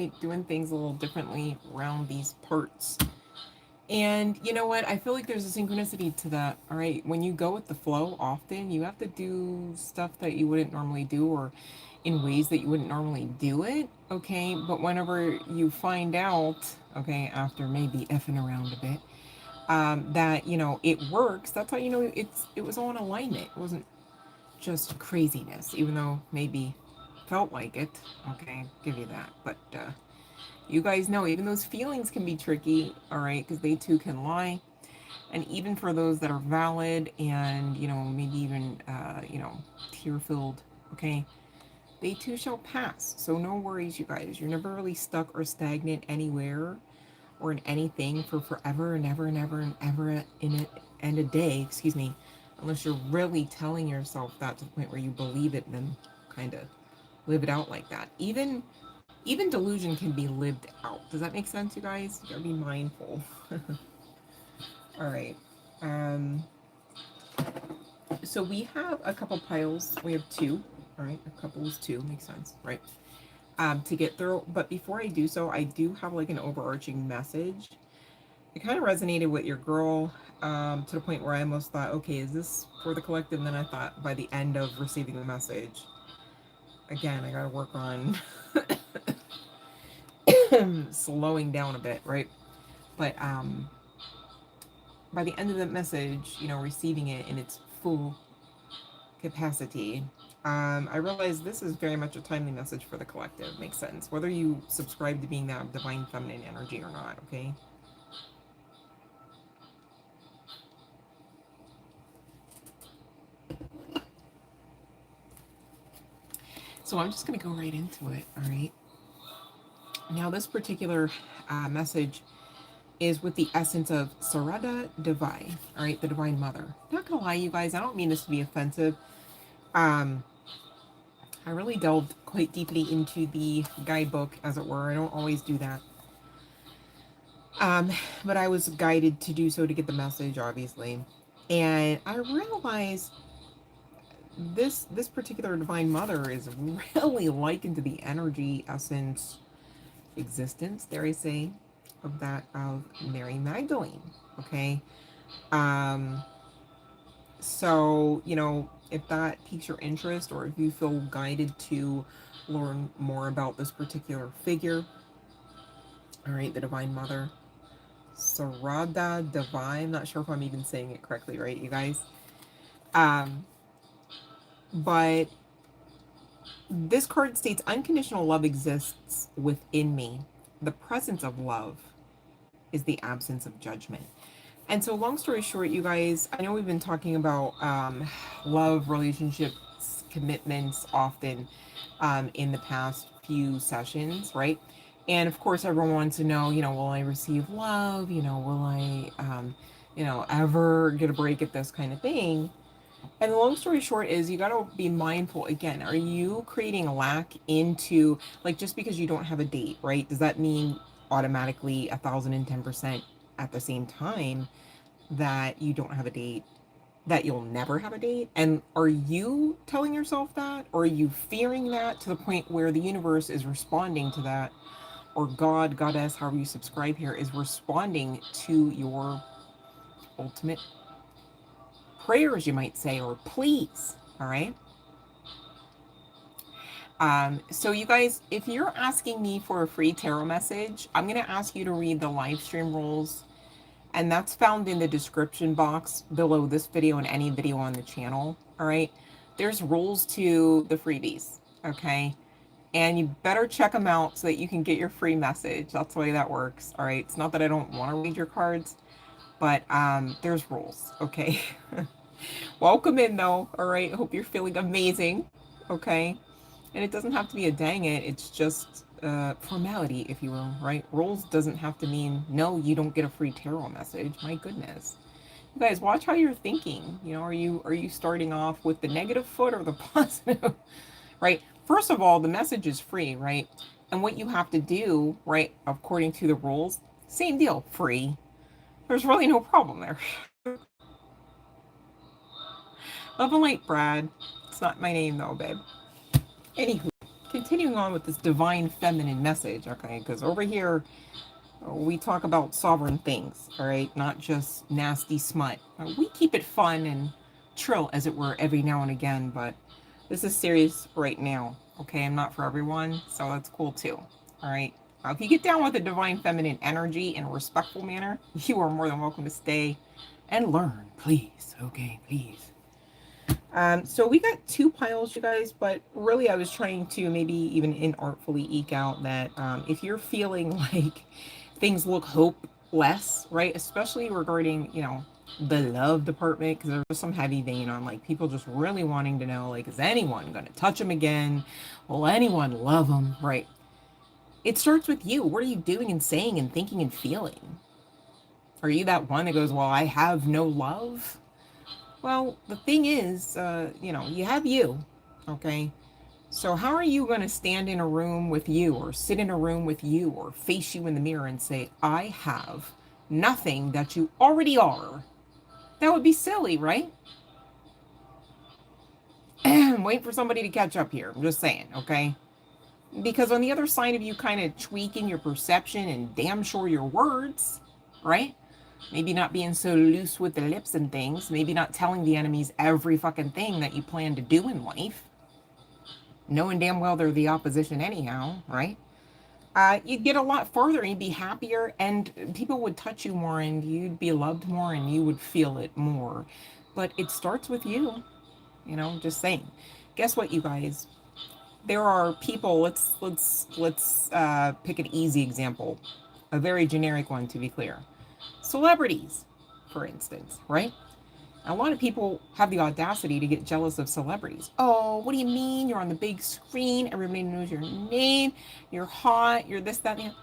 right? Doing things a little differently around these parts. And you know what? I feel like there's a synchronicity to that. All right. When you go with the flow, often you have to do stuff that you wouldn't normally do or in ways that you wouldn't normally do it. Okay. But whenever you find out, okay, after maybe effing around a bit, that, you know, it works, that's how you know it was all in alignment. It wasn't just craziness, even though maybe felt like it. Okay. Give you that. But, you guys know even those feelings can be tricky, all right, because they too can lie. And even for those that are valid and, you know, maybe even, you know, tear filled, okay, they too shall pass. So no worries, you guys. You're never really stuck or stagnant anywhere or in anything for forever and ever and ever and ever in it and a day, excuse me, unless you're really telling yourself that to the point where you believe it and then kind of live it out like that. Even delusion can be lived out. Does that make sense, you guys? You gotta be mindful. All right. Um, so we have a couple piles. We have two. All right. A couple is two. Makes sense, right? To get through. But before I do so, I do have like an overarching message. It kind of resonated with your girl to the point where I almost thought, okay, is this for the collective? And then I thought by the end of receiving the message, again, I gotta work on slowing down a bit, right? But by the end of the message, you know, receiving it in its full capacity, I realized this is very much a timely message for the collective. Makes sense. Whether you subscribe to being that divine feminine energy or not, okay? So I'm just going to go right into it, all right? Now, this particular message is with the essence of Sarada Devai, all right, the Divine Mother. Not gonna lie, you guys, I don't mean this to be offensive. Um, I really delved quite deeply into the guidebook, as it were. I don't always do that. But I was guided to do so to get the message, obviously. And I realized this particular Divine Mother is really likened to the energy, essence, existence, dare I say, of that of Mary Magdalene. Okay. Um, so, you know, if that piques your interest or if you feel guided to learn more about this particular figure, all right, the Divine Mother, Sarada Devai, I'm not sure if I'm even saying it correctly, right, you guys? Um, but this card states unconditional love exists within me. The presence of love is the absence of judgment. And so, long story short, you guys, I know we've been talking about love, relationships, commitments often in the past few sessions, right? And of course, everyone wants to know, you know, will I receive love? You know, will I, you know, ever get a break at this kind of thing? And the long story short is you got to be mindful again. Are you creating a lack into, like, just because you don't have a date, right? Does that mean automatically 1010% at the same time that you don't have a date, that you'll never have a date? And are you telling yourself that? Or are you fearing that to the point where the universe is responding to that? Or God, Goddess, however you subscribe here, is responding to your ultimate prayers, you might say, or please, all right? So you guys, if you're asking me for a free tarot message, I'm going to ask you to read the live stream rules, and that's found in the description box below this video and any video on the channel, all right? There's rules to the freebies, okay? And you better check them out so that you can get your free message. That's the way that works, all right? It's not that I don't want to read your cards, but there's rules, okay? Welcome in though, all right? I hope you're feeling amazing, okay? And it doesn't have to be a dang it, it's just formality, if you will, right? Rules doesn't have to mean, no, you don't get a free tarot message. My goodness. You guys, watch how you're thinking. You know, are you starting off with the negative foot or the positive, right? First of all, the message is free, right? And what you have to do, right, according to the rules, same deal, free. There's really no problem there. Love and light, Brad. It's not my name though, babe. Anywho, continuing on with this divine feminine message, okay? Because over here, we talk about sovereign things, all right? Not just nasty smut. We keep it fun and trill, as it were, every now and again, but this is serious right now, okay? I'm not for everyone, so that's cool too, all right? If you get down with the divine feminine energy in a respectful manner, you are more than welcome to stay and learn, please, okay? Please. So we got two piles, you guys, but really I was trying to maybe even inartfully eke out that if you're feeling like things look hopeless, right? Especially regarding, you know, the love department, because there's some heavy vein on like people just really wanting to know, like, is anyone going to touch them again? Will anyone love them, right? It starts with you. What are you doing and saying and thinking and feeling? Are you that one that goes, well, I have no love? Well, the thing is, you know, you have you, okay? So how are you going to stand in a room with you or sit in a room with you or face you in the mirror and say, I have nothing that you already are? That would be silly, right? Wait for somebody to catch up here. I'm just saying, okay? Because on the other side of you kind of tweaking your perception and damn sure your words, right? Maybe not being so loose with the lips and things. Maybe not telling the enemies every fucking thing that you plan to do in life. Knowing damn well they're the opposition anyhow, right? You'd get a lot further and you'd be happier and people would touch you more and you'd be loved more and you would feel it more. But it starts with you, you know, just saying. Guess what, you guys? There are people, let's pick an easy example. A very generic one, to be clear. Celebrities, for instance, right? A lot of people have the audacity to get jealous of celebrities. Oh, what do you mean? You're on the big screen. Everybody knows your name. You're hot. You're this, that, and that.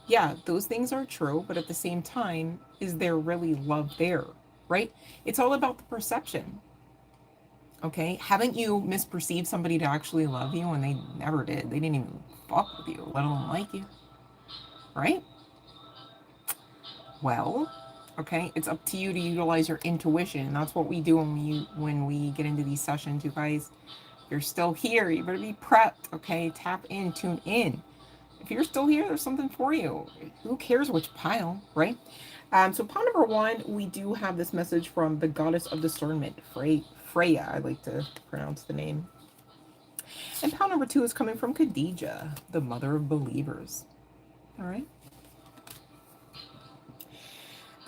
Yeah, those things are true. But at the same time, is there really love there, right? It's all about the perception. Okay? Haven't you misperceived somebody to actually love you when they never did? They didn't even fuck with you, let alone like you. Right? Well, okay, it's up to you to utilize your intuition. That's what we do when we get into these sessions, you guys. If you're still here, you better be prepped, okay? Tap in, tune in. If you're still here, there's something for you. Who cares which pile, right? So pile number one, we do have this message from the goddess of discernment, Freya, I like to pronounce the name. And pile number two is coming from Khadija, the mother of believers. All right.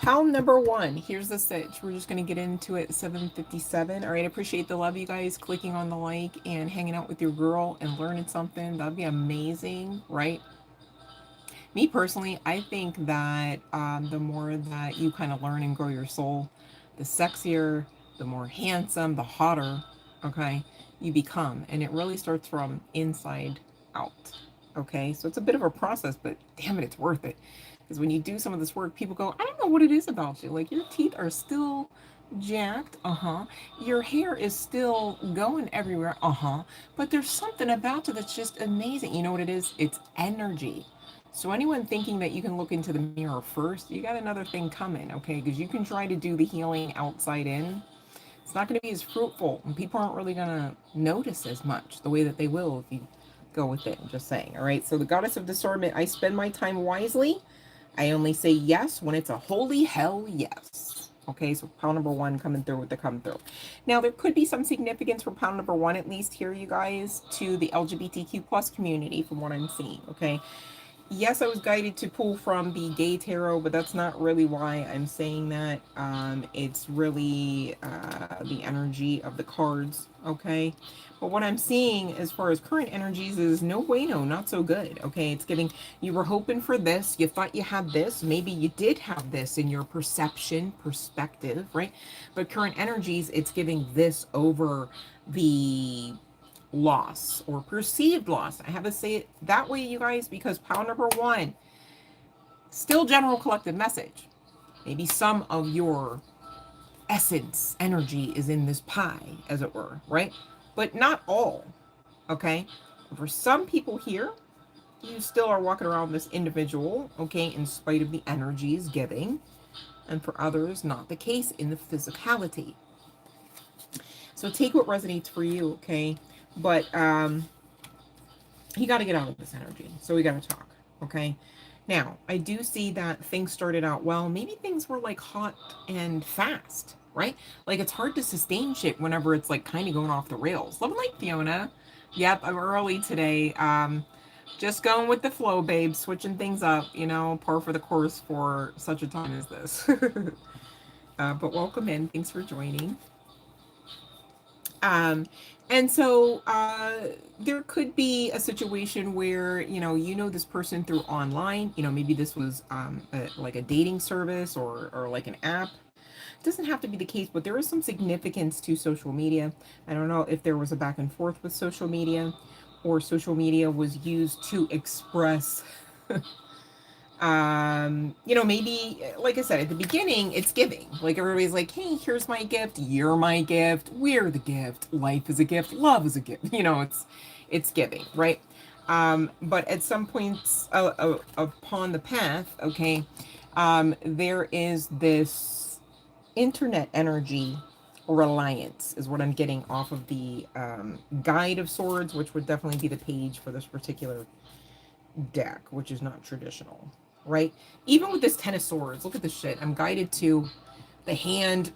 Pile number one, here's the stitch. We're just going to get into it at 7:57. All right, I appreciate the love, you guys, clicking on the like and hanging out with your girl and learning something. That'd be amazing, right? Me personally, I think that the more that you kind of learn and grow your soul, the sexier, the more handsome, the hotter, okay, you become. And it really starts from inside out, okay? So it's a bit of a process, but damn it, it's worth it. Because when you do some of this work, people go, I don't know what it is about you. Like, your teeth are still jacked, your hair is still going everywhere, but there's something about you that's just amazing. You know what it is? It's energy. So anyone thinking that you can look into the mirror first, you got another thing coming, okay? Because you can try to do the healing outside in. It's not going to be as fruitful, and people aren't really going to notice as much the way that they will if you go with it. I'm just saying, all right? So the goddess of discernment, I spend my time wisely. I only say yes when it's a holy hell yes. Okay, so pile number one coming through with the come through. Now, there could be some significance for pile number one, at least here, you guys, to the LGBTQ plus community from what I'm seeing, okay? Yes, I was guided to pull from the gay tarot, but that's not really why I'm saying that. It's really the energy of the cards, okay? But what I'm seeing as far as current energies is no bueno, not so good, okay? It's giving, you were hoping for this, you thought you had this, maybe you did have this in your perspective, right? But current energies, it's giving this over the loss or perceived loss. I have to say it that way, you guys, because pile number one, still general collective message. Maybe some of your essence, energy is in this pie, as it were, right? But not all, okay? For some people here, you still are walking around this individual, okay, in spite of the energies giving. And for others, not the case in the physicality. So take what resonates for you, okay? But he got to get out of this energy. So we got to talk. Okay. Now, I do see that things started out well. Maybe things were like hot and fast, right? Like it's hard to sustain shit whenever it's like kind of going off the rails. Love and light, Fiona. Yep, I'm early today. Just going with the flow, babe. Switching things up, you know, par for the course for such a time as this. But welcome in. Thanks for joining. Um, and so there could be a situation where you know this person through online. You know, maybe this was like a dating service or like an app. It doesn't have to be the case, but there is some significance to social media. I don't know if there was a back and forth with social media, or social media was used to express you know, maybe like I said at the beginning, it's giving. Like everybody's like, hey, here's my gift, you're my gift, we're the gift, life is a gift, love is a gift. You know, it's giving, right? But at some points upon the path, okay, there is this internet energy reliance is what I'm getting off of the Guide of Swords, which would definitely be the page for this particular deck, which is not traditional, right? Even with this Ten of Swords, look at this shit. I'm guided to the hand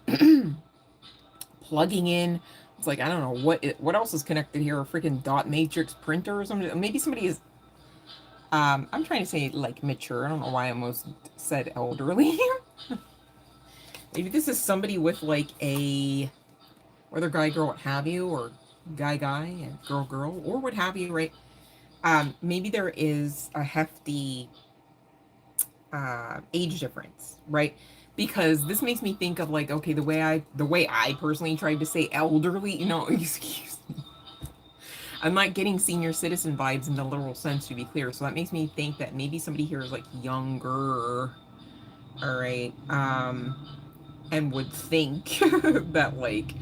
plugging in. It's like, I don't know what else is connected here. A freaking dot matrix printer or something. Maybe somebody is, I'm trying to say like mature. I don't know why I almost said elderly. Maybe this is somebody with like a, whether guy, girl, what have you, or guy, and girl, or what have you, right? Maybe there is a hefty age difference, right? Because this makes me think of like, okay, the way I personally tried to say elderly, you know, excuse me. I'm not getting senior citizen vibes in the literal sense, to be clear. So that makes me think that maybe somebody here is like younger, all right, and would think that like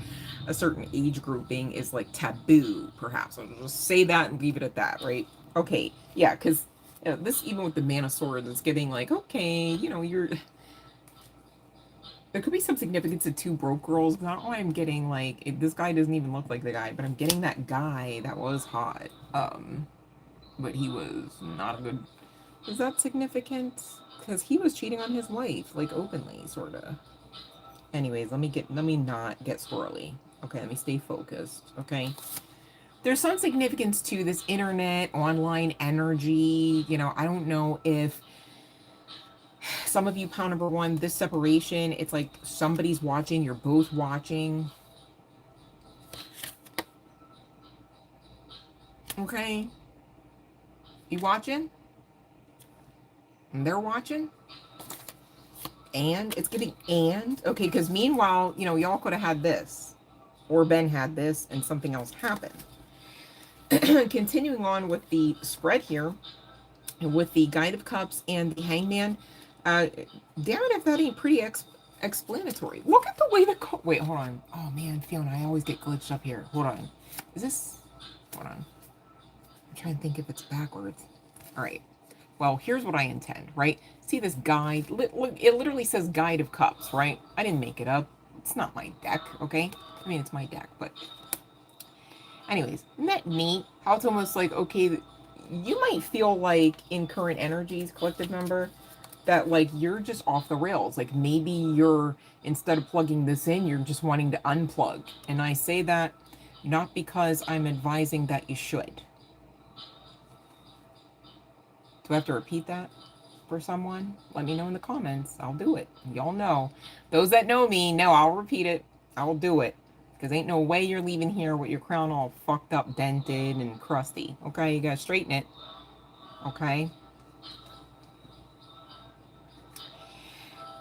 a certain age grouping is like taboo, perhaps. I'll just say that and leave it at that, right? Okay, yeah, because this, even with the Man of Swords, is getting like, okay, you know, there could be some significance to two broke girls. Not why I'm getting like, this guy doesn't even look like the guy, but I'm getting that guy that was hot, but he was not a good. Is that significant? Because he was cheating on his wife, like openly, sort of. Anyways, let me not get squirrely. Okay, let me stay focused. Okay. There's some significance to this internet, online energy. You know, I don't know if some of you, pound number one, this separation, it's like somebody's watching, you're both watching. Okay. You watching? And they're watching? And it's getting okay, because meanwhile, you know, y'all could have had this, or Ben had this, and something else happened. Continuing on with the spread here, with the Guide of Cups and the Hangman, damn it if that ain't pretty explanatory. Look at the way the wait, hold on. Oh man, Fiona, I always get glitched up here. Hold on. Is this? Hold on. I'm trying to think if it's backwards. All right. Well, here's what I intend, right? See this guide? Look, it literally says Guide of Cups, right? I didn't make it up. It's not my deck, okay? I mean, it's my deck, but anyways, isn't that neat? How it's almost like, okay, you might feel like in current energies, collective member, that like you're just off the rails. Like maybe you're, instead of plugging this in, you're just wanting to unplug. And I say that not because I'm advising that you should. Do I have to repeat that for someone? Let me know in the comments. I'll do it. Y'all know. Those that know me know I'll repeat it. I'll do it. Because ain't no way you're leaving here with your crown all fucked up, dented, and crusty. Okay? You gotta straighten it. Okay?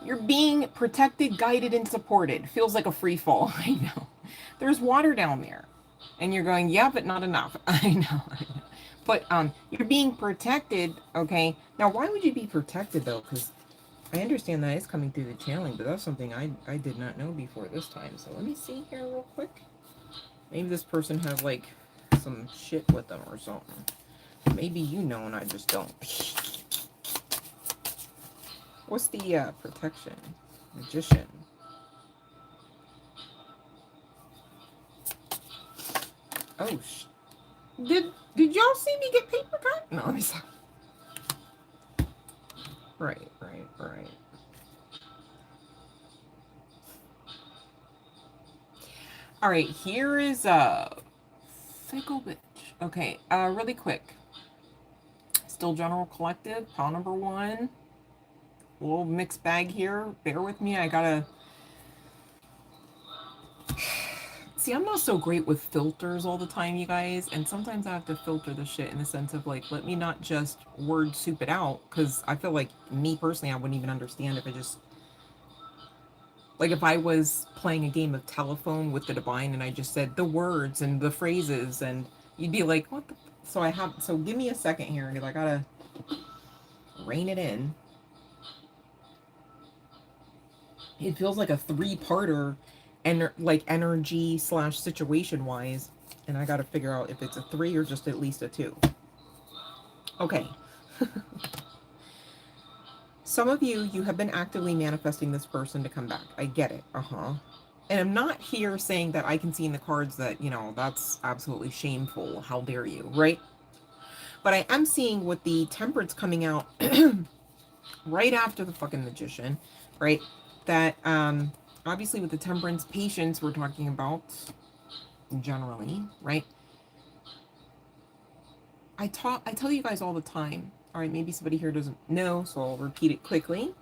You're being protected, guided, and supported. Feels like a free fall. I know. There's water down there. And you're going, yeah, but not enough. I know. But you're being protected, okay? Now, why would you be protected, though? Because I understand that it's coming through the channeling, but that's something I did not know before this time. So let me see here real quick. Maybe this person has, like, some shit with them or something. Maybe you know and I just don't. What's the protection? Magician. Oh, Did y'all see me get paper cut? No, I'm sorry. Right. All right, here is fickle bitch. Okay, really quick. Still general collective, pile number one. A little mixed bag here. Bear with me. I gotta see. I'm not so great with filters all the time, you guys, and sometimes I have to filter the shit in the sense of like, let me not just word soup it out, because I feel like me personally, I wouldn't even understand if I just like if I was playing a game of telephone with the divine and I just said the words and the phrases, and you'd be like, what the so give me a second here because I gotta rein it in. It feels like a three-parter and like energy slash situation wise, and I gotta figure out if it's a three or just at least a two. Okay. Some of you have been actively manifesting this person to come back. I get it. And I'm not here saying that I can see in the cards that, that's absolutely shameful. How dare you, right? But I am seeing with the temperance coming out right after the fucking magician, right? That obviously with the temperance, patience we're talking about generally, right? I tell you guys all the time, all right, maybe somebody here doesn't know, so I'll repeat it quickly,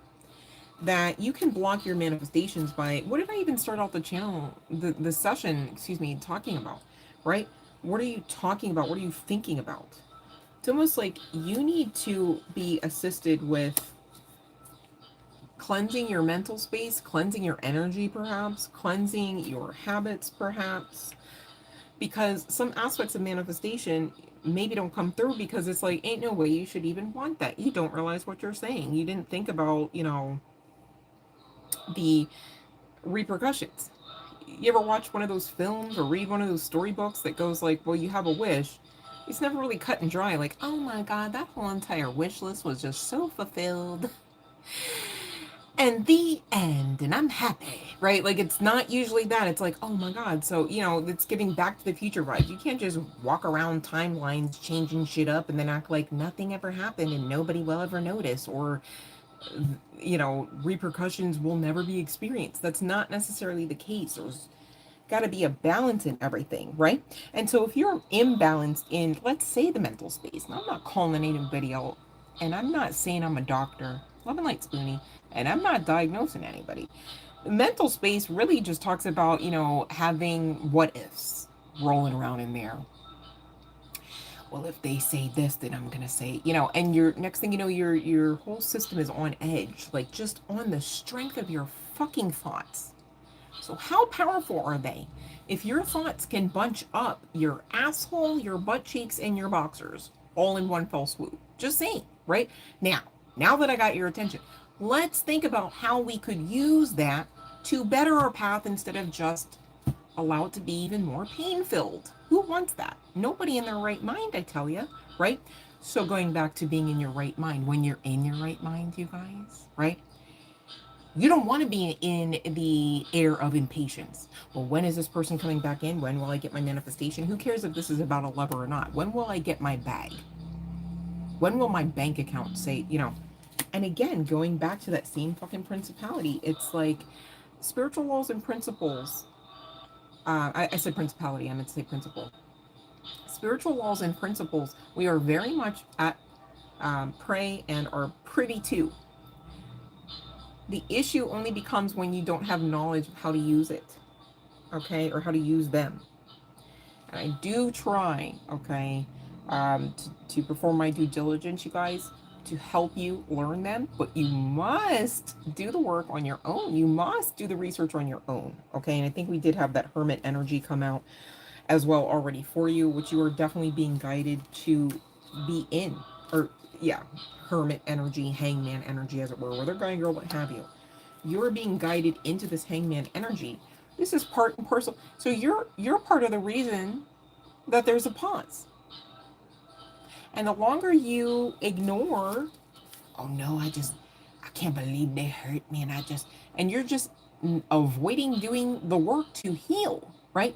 that you can block your manifestations by, what did I even start out the channel, the session, excuse me, talking about, right? What are you talking about? What are you thinking about? It's almost like you need to be assisted with cleansing your mental space, cleansing your energy perhaps, cleansing your habits perhaps, because some aspects of manifestation maybe don't come through because it's like, ain't no way you should even want that. You don't realize what you're saying. You didn't think about, the repercussions. You ever watch one of those films or read one of those storybooks that goes like, well, you have a wish. It's never really cut and dry. Like, oh my God, that whole entire wish list was just so fulfilled. And the end, and I'm happy, right? Like, it's not usually that. It's like, oh my God. So, it's giving Back to the Future vibes. You can't just walk around timelines changing shit up and then act like nothing ever happened and nobody will ever notice, or, repercussions will never be experienced. That's not necessarily the case. There's got to be a balance in everything, right? And so if you're imbalanced in, let's say, the mental space, and I'm not calling anybody out, and I'm not saying I'm a doctor, love and light Spoonie, and I'm not diagnosing anybody. Mental space really just talks about, having what ifs rolling around in there. Well, if they say this, then I'm gonna say, and your next thing you know, your whole system is on edge, like just on the strength of your fucking thoughts. So how powerful are they? If your thoughts can bunch up your asshole, your butt cheeks, and your boxers all in one fell swoop. Just saying, right? Now that I got your attention, let's think about how we could use that to better our path instead of just allow it to be even more pain-filled. Who wants that? Nobody in their right mind, I tell you, right? So going back to being in your right mind, when you're in your right mind, you guys, right? You don't want to be in the air of impatience. Well, when is this person coming back in? When will I get my manifestation? Who cares if this is about a lover or not? When will I get my bag? When will my bank account say, And again, going back to that same fucking principality, it's like spiritual laws and principles. I said principality, I meant to say principle. Spiritual laws and principles, we are very much at prey and are privy to. The issue only becomes when you don't have knowledge of how to use it, okay, or how to use them. And I do try, okay, to perform my due diligence, you guys, to help you learn them, but you must do the work on your own. You must do the research on your own, okay? And I think we did have that hermit energy come out as well already for you, which you are definitely being guided to be in, or yeah, hermit energy, hangman energy, as it were, whether guy, girl, what have you. You're being guided into this hangman energy. This is part and parcel. So you're part of the reason that there's a pause. And the longer you ignore, oh no, I can't believe they hurt me, and you're just avoiding doing the work to heal, right?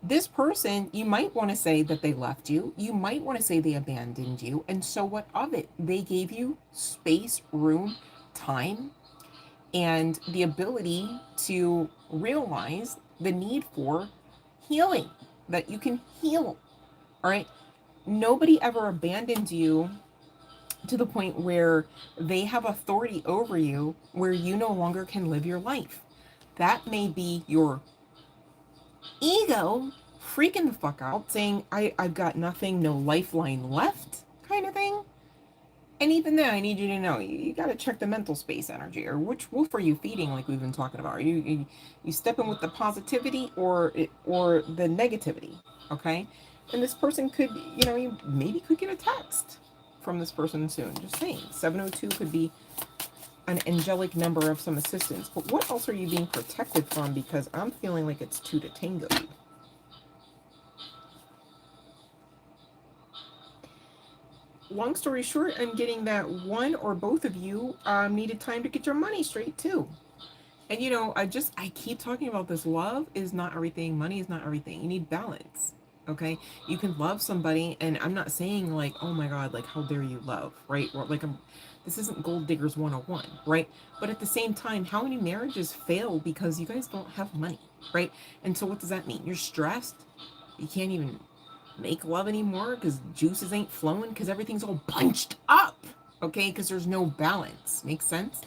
This person, you might want to say that they left you. You might want to say they abandoned you. And so what of it? They gave you space, room, time, and the ability to realize the need for healing, that you can heal. All right. Nobody ever abandoned you to the point where they have authority over you, where you no longer can live your life. That may be your ego freaking the fuck out, saying, I've got nothing, no lifeline left, kind of thing. And even then, I need you to know, you got to check the mental space energy, or which wolf are you feeding, like we've been talking about. Are you stepping with the positivity or the negativity, okay? And this person could, you maybe could get a text from this person soon. Just saying, 702 could be an angelic number of some assistance. But what else are you being protected from? Because I'm feeling like it's two to tango. Long story short, I'm getting that one or both of you needed time to get your money straight too. And I keep talking about this. Love is not everything. Money is not everything. You need balance. Okay, you can love somebody, and I'm not saying like, oh my god, like how dare you love, right? Or like this isn't Gold Diggers 101, right? But at the same time, how many marriages fail because you guys don't have money, right? And so what does that mean? You're stressed. You can't even make love anymore because juices ain't flowing because everything's all bunched up, okay? Because there's no balance. Makes sense?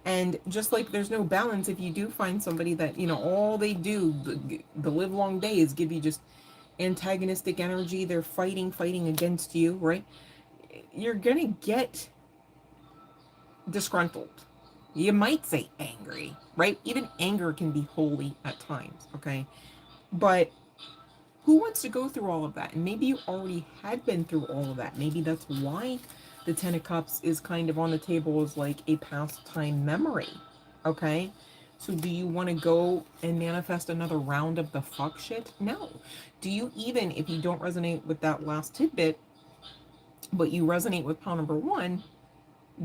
And just like there's no balance if you do find somebody that, all they do the live long day is give you just antagonistic energy. They're fighting against you, right? You're gonna get disgruntled. You might say angry, right? Even anger can be holy at times, okay? But who wants to go through all of that? And maybe you already had been through all of that. Maybe that's why the Ten of Cups is kind of on the table as like a pastime memory, okay? So do you want to go and manifest another round of the fuck shit? No. Do you even, if you don't resonate with that last tidbit, but you resonate with pile number one,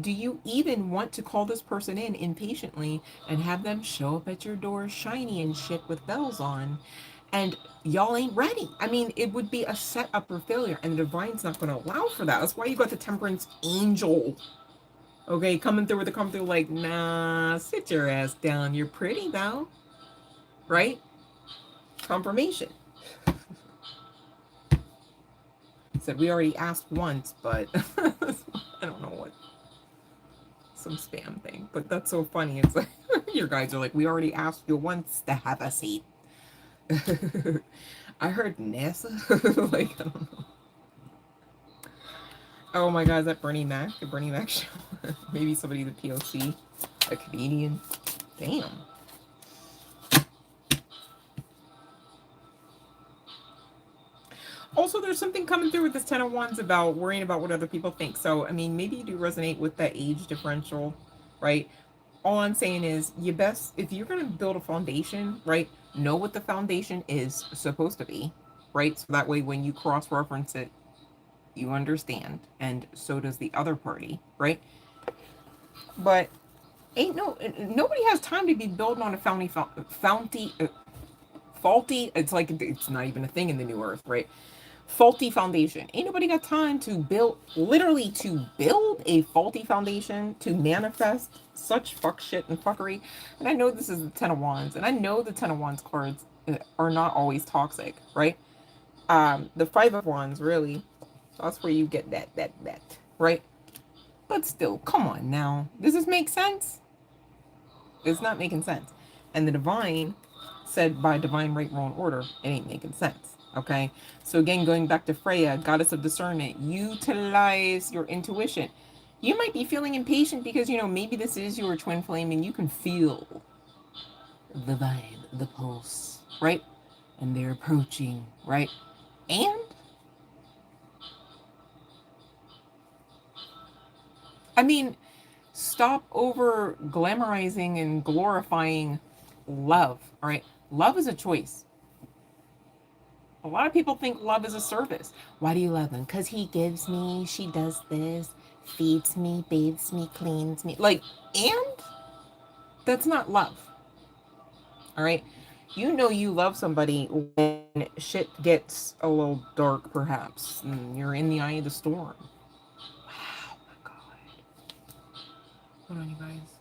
do you even want to call this person in impatiently and have them show up at your door shiny and shit with bells on, and y'all ain't ready? I mean, it would be a setup for failure, and the divine's not going to allow for that. That's why you got the Temperance Angel, okay, coming through with the come through like, nah, sit your ass down. You're pretty though, right? Confirmation. Said we already asked once, but I don't know what, some spam thing, but that's so funny. It's like your guys are like, we already asked you once to have a seat. I heard NASA. Like, I don't know. Oh my god, is that Bernie Mac? The Bernie Mac show? Maybe somebody the POC, a comedian. Damn. Also, there's something coming through with this Ten of Wands about worrying about what other people think. So, I mean, maybe you do resonate with that age differential, right? All I'm saying is, you best, if you're going to build a foundation, right, know what the foundation is supposed to be, right? So that way when you cross-reference it, you understand, and so does the other party, right? But nobody has time to be building on a faulty, it's like, it's not even a thing in the new earth, right? Faulty foundation. Ain't nobody got time to build, literally to build a faulty foundation, to manifest such fuck shit and fuckery. And I know this is the Ten of Wands, and I know the Ten of Wands cards are not always toxic, right? The Five of Wands, really, that's where you get that, right? But still, come on now. Does this make sense? It's not making sense. And the divine said, by divine right, rule, and order, it ain't making sense. Okay, so again, going back to Freya, goddess of discernment, utilize your intuition. You might be feeling impatient because, maybe this is your twin flame and you can feel the vibe, the pulse, right? And they're approaching, right? And I mean, stop over glamorizing and glorifying love, all right? Love is a choice. A lot of people think love is a service. Why do you love him? Because he gives me, she does this, feeds me, bathes me, cleans me. Like, and that's not love. All right? You know you love somebody when shit gets a little dark, perhaps, and you're in the eye of the storm. Wow, my God. Hold on, you guys.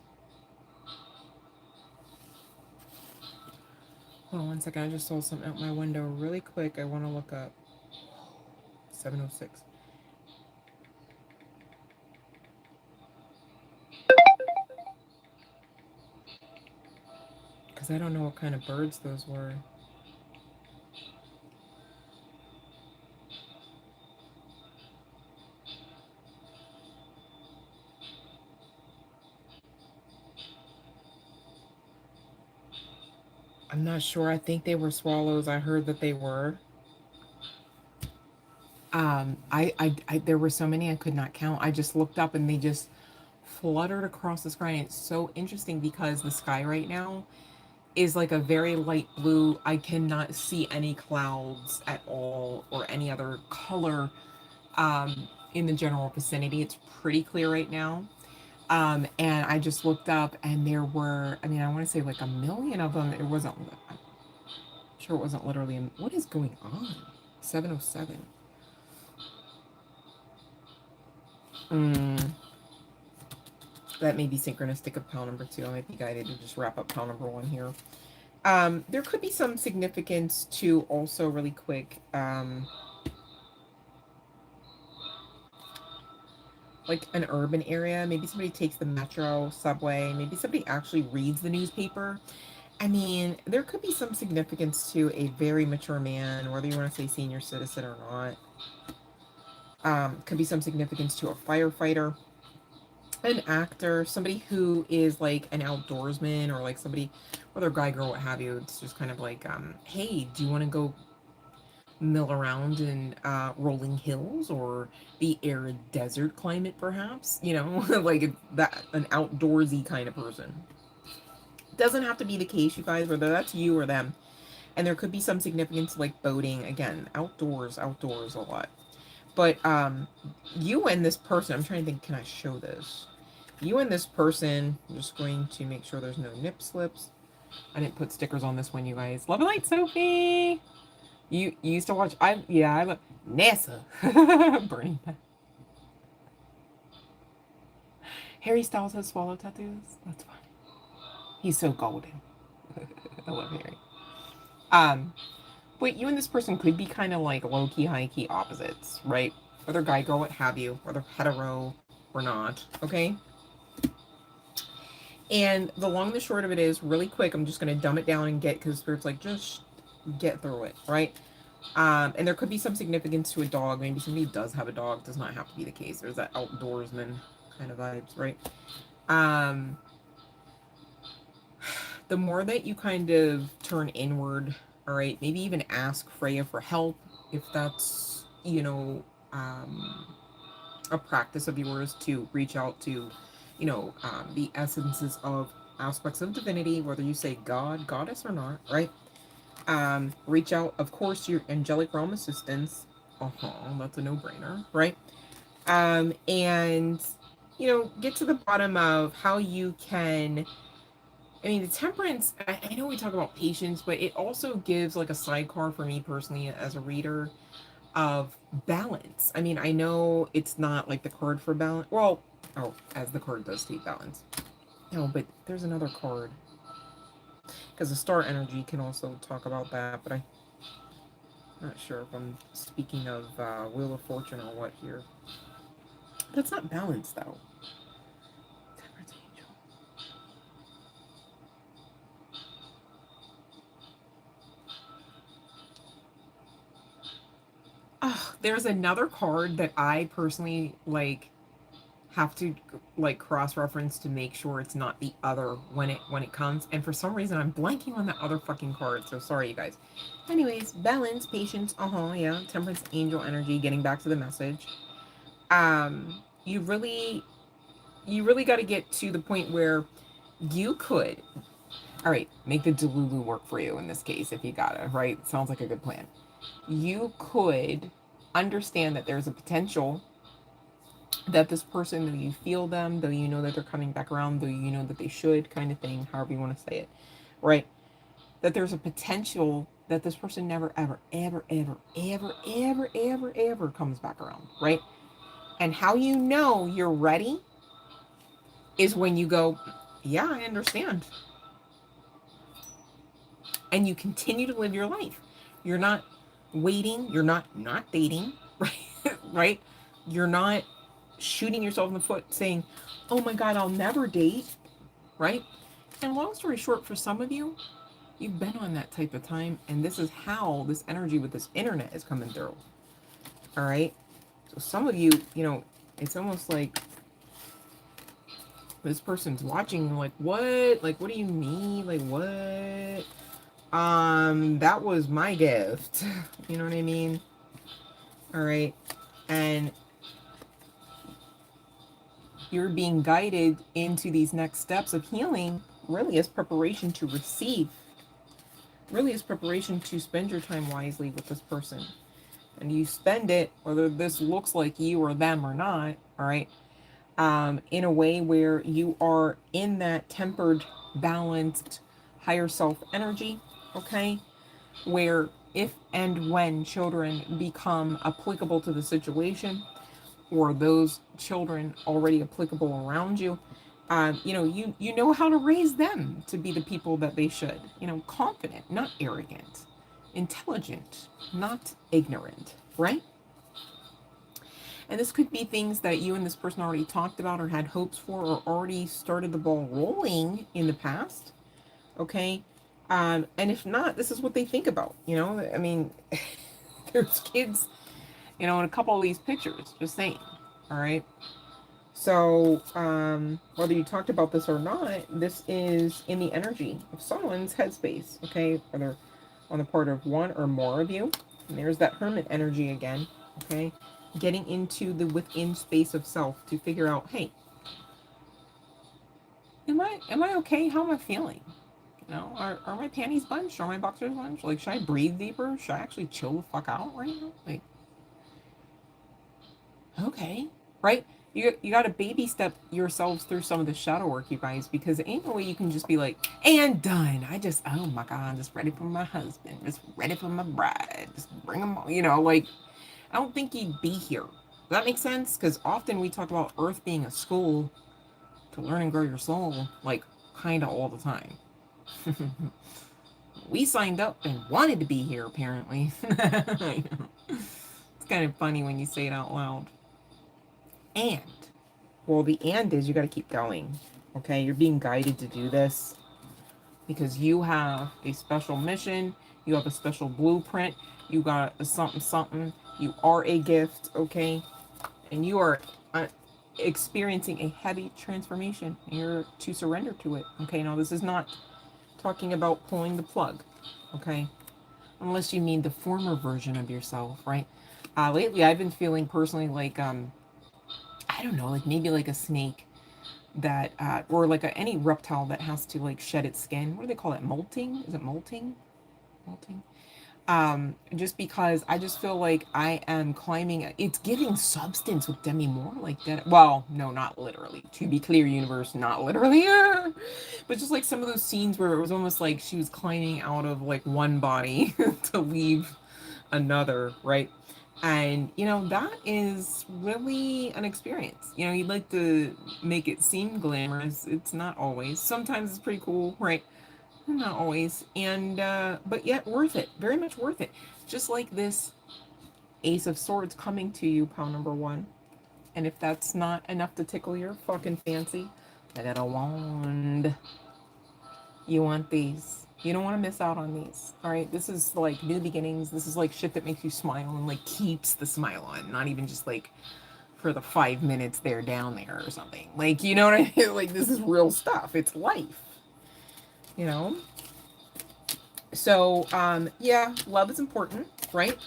Hold on one second. I just saw something out my window really quick. I want to look up 7:06. Because I don't know what kind of birds those were. I'm not sure. I think they were swallows. I heard that they were. There were so many I could not count. I just looked up and they just fluttered across the sky. And it's so interesting because the sky right now is like a very light blue. I cannot see any clouds at all or any other color in the general vicinity. It's pretty clear right now. And I just looked up and there were, I mean, I want to say like a million of them. It wasn't, I'm sure it wasn't literally, what is going on? 7:07. That may be synchronistic of pile number 2. I might be guided to just wrap up pile number 1 here. There could be some significance to also really quick, like an urban area. Maybe somebody takes the metro, subway. Maybe somebody actually reads the newspaper. I mean, there could be some significance to a very mature man, whether you want to say senior citizen or not. Could be some significance to a firefighter, an actor, somebody who is like an outdoorsman, or like somebody, whether guy, girl, what have you. It's just kind of like, hey, do you want to go mill around in rolling hills or the arid desert climate, perhaps? You know, like that, an outdoorsy kind of person. Doesn't have to be the case, you guys, whether that's you or them. And there could be some significance like boating, again, outdoors a lot. But you and this person, I'm trying to think, can I show this? You and this person, I'm just going to make sure there's no nip slips. I didn't put stickers on this one, you guys. Love and light, Sophie. You used to watch, I love NASA. Burning that. Harry Styles has swallow tattoos. That's funny. He's so golden. I love Harry. But you and this person could be kind of like low-key, high-key opposites, right? Whether guy, girl, what have you, whether hetero or not, okay? And the long and the short of it is, really quick, I'm just going to dumb it down and get, because Spirit's like, just get through it, right? And there could be some significance to a dog. Maybe somebody does have a dog. Does not have to be the case. There's that outdoorsman kind of vibes, right? The more that you kind of turn inward, all right, maybe even ask Freya for help if that's, you know, a practice of yours, to reach out to, you know, the essences of aspects of divinity, whether you say God, goddess or not, right? Reach out, of course, to your angelic realm assistants. That's a no-brainer, right? And, you know, get to the bottom of how you can, I mean, the temperance, I know we talk about patience, but it also gives like a sidecar for me personally as a reader of balance. I mean, I know it's not like the card for balance. Well, oh, as the card does state balance. No, but there's another card. Because the star energy can also talk about that, but I'm not sure if I'm speaking of Wheel of Fortune or what here. That's not balance, though. Temperance Angel. Oh, there's another card that I personally like have to like cross-reference to make sure it's not the other when it comes, and for some reason I'm blanking on that other fucking card, so sorry you guys. Anyways, balance, patience, yeah, temperance, angel energy, getting back to the message. You really got to get to the point where you could, all right, make the Delulu work for you in this case if you gotta, right? Sounds like a good plan. You could understand that there's a potential that this person, though you feel them, though you know that they're coming back around, though you know that they should, kind of thing, however you want to say it, right? That there's a potential that this person never, ever, ever, ever, ever, ever, ever, ever comes back around, right? And how you know you're ready is when you go, yeah, I understand. And you continue to live your life. You're not waiting. You're not dating, right? Right? You're not shooting yourself in the foot saying, oh my God, I'll never date, right? And long story short, for some of you, you've been on that type of time, and this is how this energy with this internet is coming through. All right? So some of you, you know, it's almost like this person's watching, like, what? Like, what do you mean? Like, what? That was my gift. You know what I mean? All right. And you're being guided into these next steps of healing, really as preparation to receive, really as preparation to spend your time wisely with this person. And you spend it, whether this looks like you or them or not, all right, in a way where you are in that tempered, balanced, higher self energy, okay, where if and when children become applicable to the situation, or those children already applicable around you, you know, you know how to raise them to be the people that they should. You know, confident, not arrogant, intelligent, not ignorant, right? And this could be things that you and this person already talked about or had hopes for or already started the ball rolling in the past. Okay. And if not, this is what they think about. You know, I mean, there's kids, you know, in a couple of these pictures, just saying. All right. So, whether you talked about this or not, this is in the energy of someone's headspace. Okay. Whether on the part of one or more of you. And there's that hermit energy again. Okay. Getting into the within space of self to figure out, hey, am I okay? How am I feeling? You know, are my panties bunched? Are my boxers bunched? Like, should I breathe deeper? Should I actually chill the fuck out right now? Like, okay, right? You got to baby step yourselves through some of the shadow work, you guys, because ain't no way you can just be like, and done. Oh my God, I'm just ready for my husband, just ready for my bride, just bring him on, you know, like, I don't think you'd be here. Does that make sense? Because often we talk about Earth being a school to learn and grow your soul, like, kind of all the time. We signed up and wanted to be here, apparently. It's kind of funny when you say it out loud. And, well, the and is you got to keep going. Okay, you're being guided to do this because you have a special mission. You have a special blueprint. You got a something, something. You are a gift, okay? And you are experiencing a heavy transformation. And you're to surrender to it, okay? Now, this is not talking about pulling the plug, okay? Unless you mean the former version of yourself, right? Lately, I've been feeling personally like, I don't know, like maybe like a snake that, or like any reptile that has to like shed its skin. What do they call it? Molting? Is it molting? Molting? Just because I just feel like I am climbing, it's giving substance with Demi Moore, like that. Well, no, not literally. To be clear, universe, not literally. But just like some of those scenes where it was almost like she was climbing out of like one body to leave another, right? And, you know, that is really an experience. You know, you'd like to make it seem glamorous. It's not always. Sometimes it's pretty cool, right? Not always. And, but yet worth it. Very much worth it. Just like this Ace of Swords coming to you, pile number one. And if that's not enough to tickle your fucking fancy, I got a wand. You want these. You don't want to miss out on these. All right. This is like new beginnings. This is like shit that makes you smile and like keeps the smile on. Not even just like for the 5 minutes they're down there or something. Like, you know what I mean? Like, this is real stuff. It's life. You know? So, yeah, love is important, right?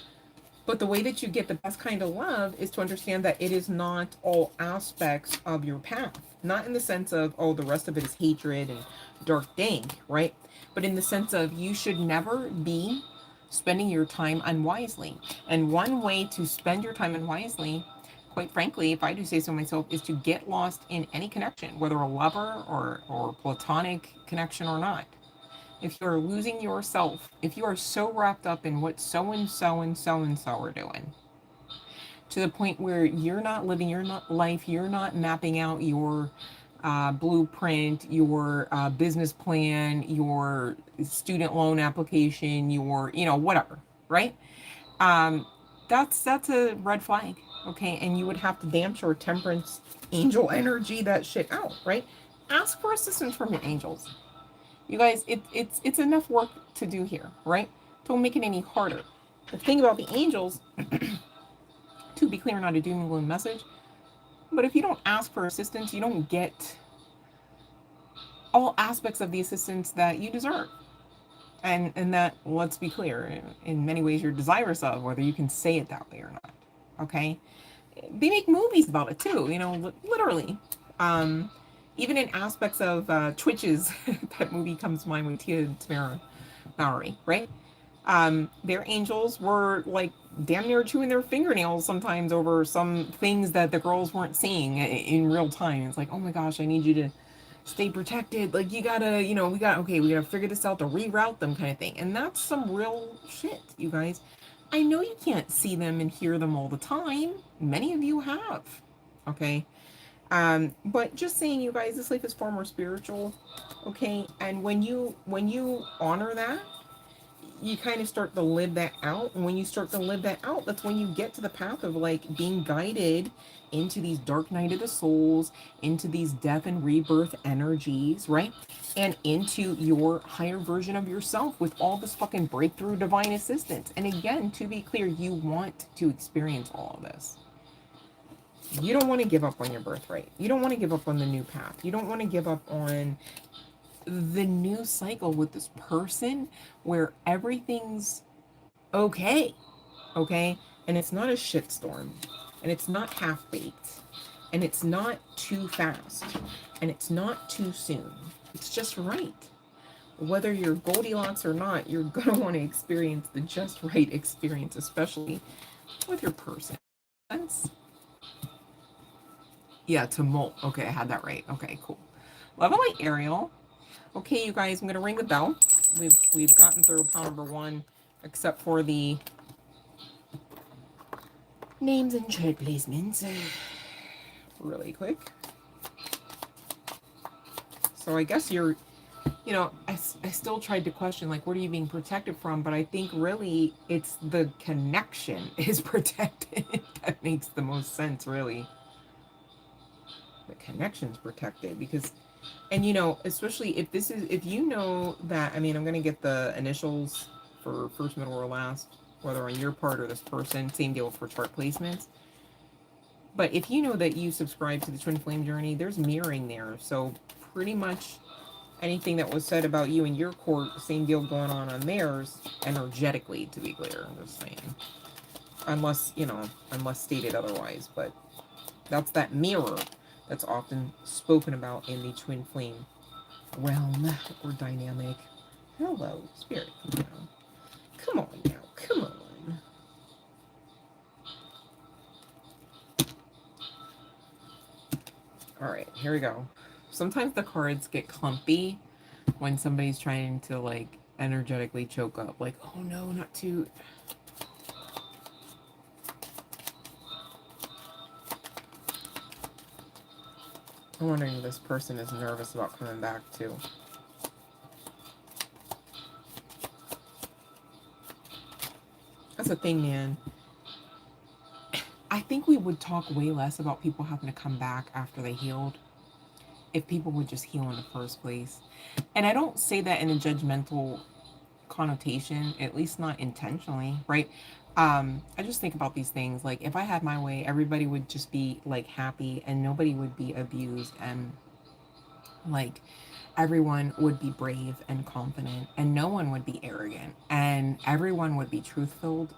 But the way that you get the best kind of love is to understand that it is not all aspects of your path. Not in the sense of, oh, the rest of it is hatred and dark dank, right? But in the sense of you should never be spending your time unwisely. And one way to spend your time unwisely, quite frankly, if I do say so myself, is to get lost in any connection, whether a lover or platonic connection or not. if you're losing yourself, if you are so wrapped up in what so and so and so and so are doing, to the point where you're not living your life, you're not mapping out your blueprint, your business plan, your student loan application, your, you know, whatever, right? Um, that's a red flag, okay? And you would have to damn sure temperance angel energy that shit out, right? Ask for assistance from your angels. You guys, it's enough work to do here, right? Don't make it any harder. The thing about the angels, to be clear, not a doom and gloom message, but if you don't ask for assistance, you don't get all aspects of the assistance that you deserve. And that, let's be clear, in many ways you're desirous of, whether you can say it that way or not. Okay? They make movies about it too, you know, literally. Um, Even in aspects of Twitches, that movie comes to mind with Tia and Tamara Bowery, right? Their angels were like damn near chewing their fingernails sometimes over some things that the girls weren't seeing in real time. It's like, oh my gosh, I need you to stay protected. Like, you gotta, you know, we gotta figure this out to reroute them, kind of thing. And that's some real shit, you guys. I know you can't see them and hear them all the time. Many of you have. Okay. But just saying, you guys, this life is far more spiritual. Okay. And when you honor that, you kind of start to live that out. And when you start to live that out, that's when you get to the path of like being guided into these dark night of the souls, into these death and rebirth energies, right? And into your higher version of yourself with all this fucking breakthrough divine assistance. And again, to be clear, you want to experience all of this. You don't want to give up on your birthright. You don't want to give up on the new path. You don't want to give up on the new cycle with this person where everything's okay, okay? And it's not a shitstorm, and it's not half-baked, and it's not too fast, and it's not too soon. It's just right. Whether you're Goldilocks or not, you're gonna want to experience the just right experience, especially with your person. Sense? Yeah, tumult. Okay, I had that right. Okay, cool. Love and light, Ariel. Okay, you guys, I'm gonna ring the bell. We've gotten through pile number 1, except for the names and chart placements. Really quick. So I guess you're, you know, I still tried to question, like, what are you being protected from? But I think really it's the connection is protected. That makes the most sense, really. The connection's protected because, and you know, especially if you know that, I mean, I'm going to get the initials for first, middle, or last, whether on your part or this person, same deal for chart placements. But if you know that you subscribe to the Twin Flame Journey, there's mirroring there. So pretty much anything that was said about you in your court, same deal going on theirs, energetically, to be clear. I'm just saying. Unless, you know, unless stated otherwise. But that's that mirror that's often spoken about in the Twin Flame realm or dynamic. Hello, spirit. You know. Come on now. Come on. Alright, here we go. Sometimes the cards get clumpy when somebody's trying to, like, energetically choke up. Like, oh no, not too... I'm wondering if this person is nervous about coming back, too. That's the thing, man. I think we would talk way less about people having to come back after they healed if people would just heal in the first place. And I don't say that in a judgmental connotation, at least not intentionally, right? I just think about these things like, if I had my way, everybody would just be like happy and nobody would be abused, and like everyone would be brave and confident and no one would be arrogant and everyone would be truthful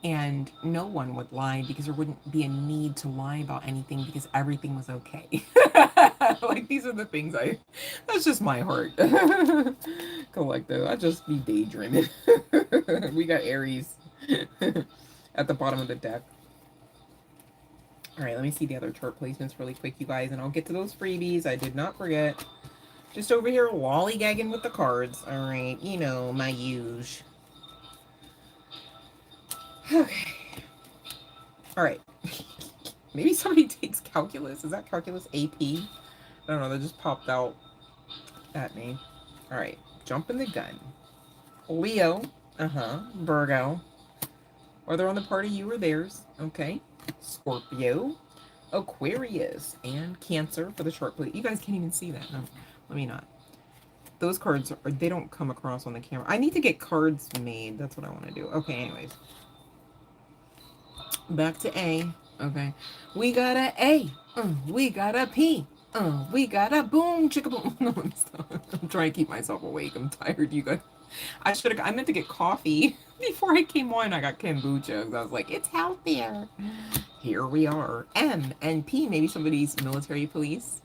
and no one would lie because there wouldn't be a need to lie about anything because everything was okay. Like, these are the things that's just my heart. Collective. I just be daydreaming. We got Aries at the bottom of the deck. All right, let me see the other chart placements really quick, you guys, and I'll get to those freebies. I did not forget. Just over here lollygagging with the cards. All right, you know, my usual. Okay. All right. Maybe somebody takes calculus. Is that calculus AP? I don't know. That just popped out at me. All right. Jumping the gun. Leo. Virgo. Whether on the party, you or theirs. Okay. Scorpio. Aquarius. And Cancer for the short plate. You guys can't even see that. No, let me not. Those cards, they don't come across on the camera. I need to get cards made. That's what I want to do. Okay, anyways. Back to A. Okay. We got a A. We got a P. We got a boom, chicka boom. No, I'm trying to keep myself awake. I'm tired, you guys. I meant to get coffee before I came on. I got kombucha. I was like, it's healthier. Here we are. M and P, maybe somebody's military police.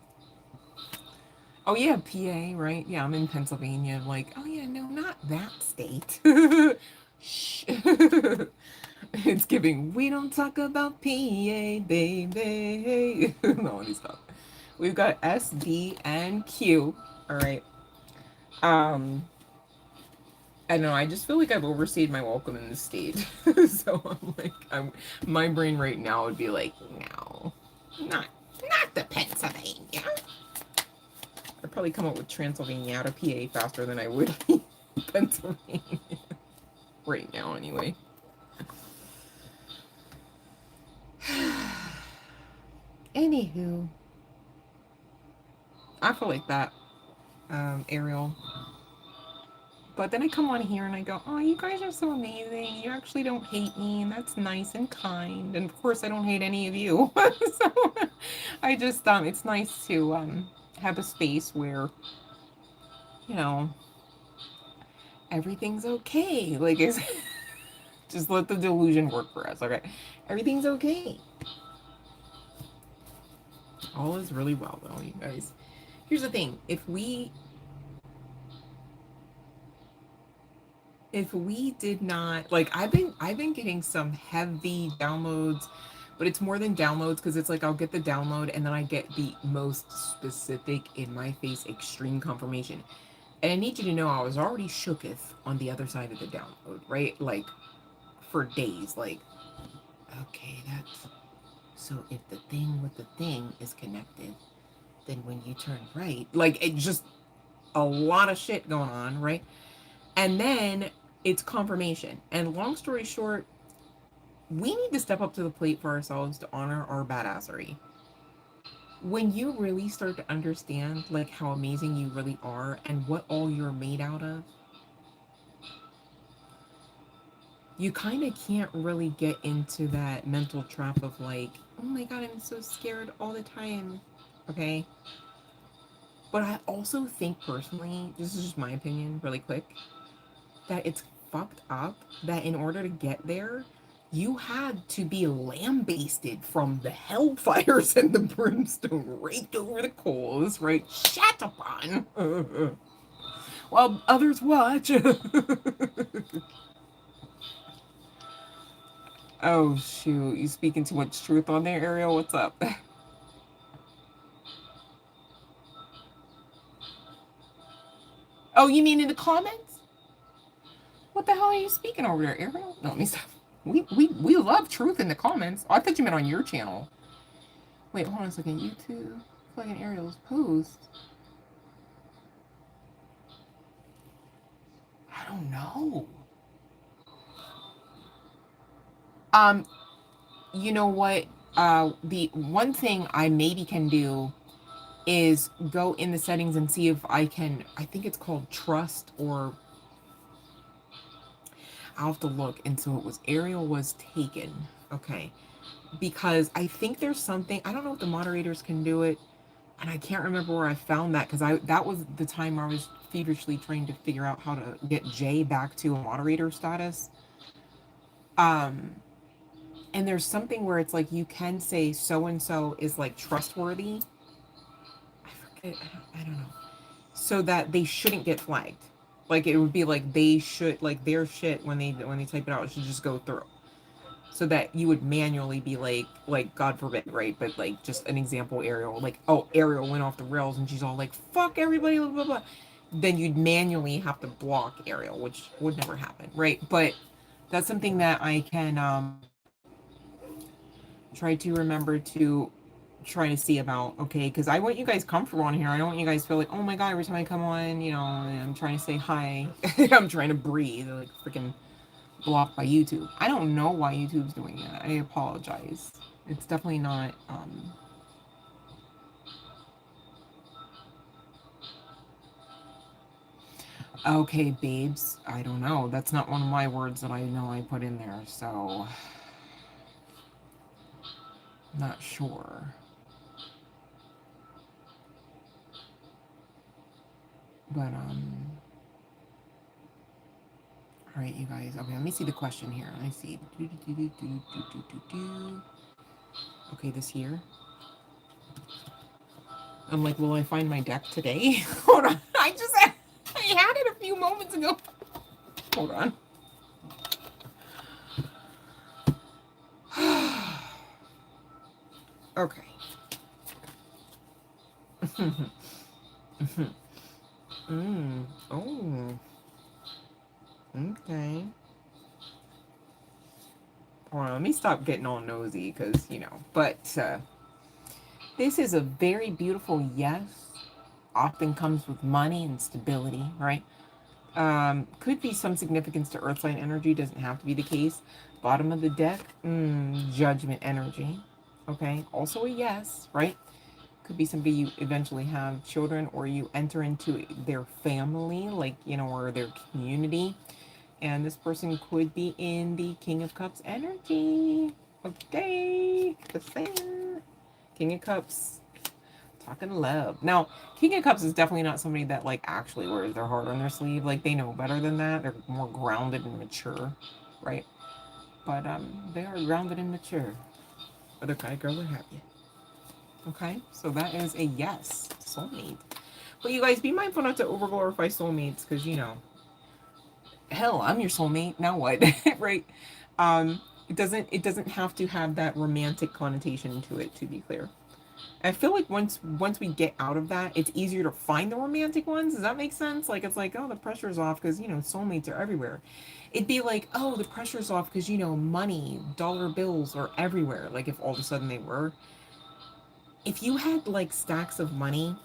Oh yeah, PA, right? Yeah, I'm in Pennsylvania. Like, oh yeah, no, not that state. Shh. It's giving, we don't talk about PA, baby. No, let me stop. We've got S, D, and Q. All right. I know, I just feel like I've overstayed my welcome in this state. So I'm like, my brain right now would be like, no, not the Pennsylvania. I'd probably come up with Transylvania out of PA faster than I would Pennsylvania. Right now, anyway. Anywho, I feel like that, Ariel. But then I come on here and I go, oh, you guys are so amazing. You actually don't hate me, and that's nice and kind. And of course, I don't hate any of you. So I just, it's nice to have a space where, you know, everything's okay. Like, it's just let the delusion work for us, okay? Everything's okay. All is really well, though, you guys. Here's the thing. If we did not, like, I've been getting some heavy downloads, but it's more than downloads, because it's like I'll get the download and then I get the most specific, in my face, extreme confirmation. And I need you to know I was already shooketh on the other side of the download, right? Like, for days, like, okay, that's, so if the thing with the thing is connected, then when you turn right, like, it just, a lot of shit going on, right? And then it's confirmation. And long story short, we need to step up to the plate for ourselves to honor our badassery. When you really start to understand, like, how amazing you really are and what all you're made out of, you kind of can't really get into that mental trap of like, oh my god, I'm so scared all the time. Okay? But I also think personally, this is just my opinion really quick, that it's fucked up that in order to get there, you had to be lambasted from the hellfires and the brimstone, raked over the coals, right? Shat upon. While others watch. Oh shoot, you speaking too much truth on there, Ariel? What's up? Oh, you mean in the comments? What the hell are you speaking over there, Ariel? No, let me stop. We love truth in the comments. Oh, I thought you meant on your channel. Wait, hold on a second. YouTube, fucking Ariel's post. I don't know. You know what? The one thing I maybe can do is go in the settings and see if I can, I think it's called trust, or I'll have to look. And so it was Ariel was taken. Okay. Because I think there's something, I don't know if the moderators can do it, and I can't remember where I found that, because that was the time where I was feverishly trying to figure out how to get Jay back to a moderator status. And there's something where it's like you can say so and so is like trustworthy. I forget. I don't know. So that they shouldn't get flagged. Like, it would be like they should, like, their shit when they type it out, it should just go through. so that you would manually be like God forbid, right? But like just an example, Ariel, like, oh, Ariel went off the rails and she's all like, fuck everybody, blah blah blah. Then you'd manually have to block Ariel, which would never happen, right? But that's something that I can try to remember to try to see about, okay? Because I want you guys comfortable on here. I don't want you guys feel like, oh my god, every time I come on, you know, I'm trying to say hi, I'm trying to breathe, like freaking blocked by YouTube. I don't know why YouTube's doing that. I apologize. It's definitely not. Okay, babes. I don't know. That's not one of my words that I know I put in there, so not sure. But all right, you guys. Okay, let me see the question here. Let me see. Okay, this here. I'm like, will I find my deck today? Hold on. I had it a few moments ago. Hold on. Okay. Oh. Okay. Hold on, let me stop getting all nosy because, you know, but this is a very beautiful yes. Often comes with money and stability, right? Could be some significance to earth sign energy, doesn't have to be the case. Bottom of the deck, judgment energy. Okay, also a yes, right? Could be somebody you eventually have children or you enter into their family, like, you know, or their community. And this person could be in the King of Cups energy. Okay, the same. King of Cups, talking love. Now, King of Cups is definitely not somebody that like actually wears their heart on their sleeve. Like they know better than that. They're more grounded and mature, right? But they are grounded and mature. Other kind of girl would have you. Okay, so that is a yes, soulmate. But you guys be mindful not to overglorify soulmates, because you know, hell, I'm your soulmate. Now what, right? It doesn't have to have that romantic connotation to it. To be clear, I feel like once we get out of that, it's easier to find the romantic ones. Does that make sense? Like it's like, oh, the pressure's off because you know soulmates are everywhere. It'd be like, oh, the pressure's off because you know money, dollar bills are everywhere. Like if all of a sudden they were, if you had like stacks of money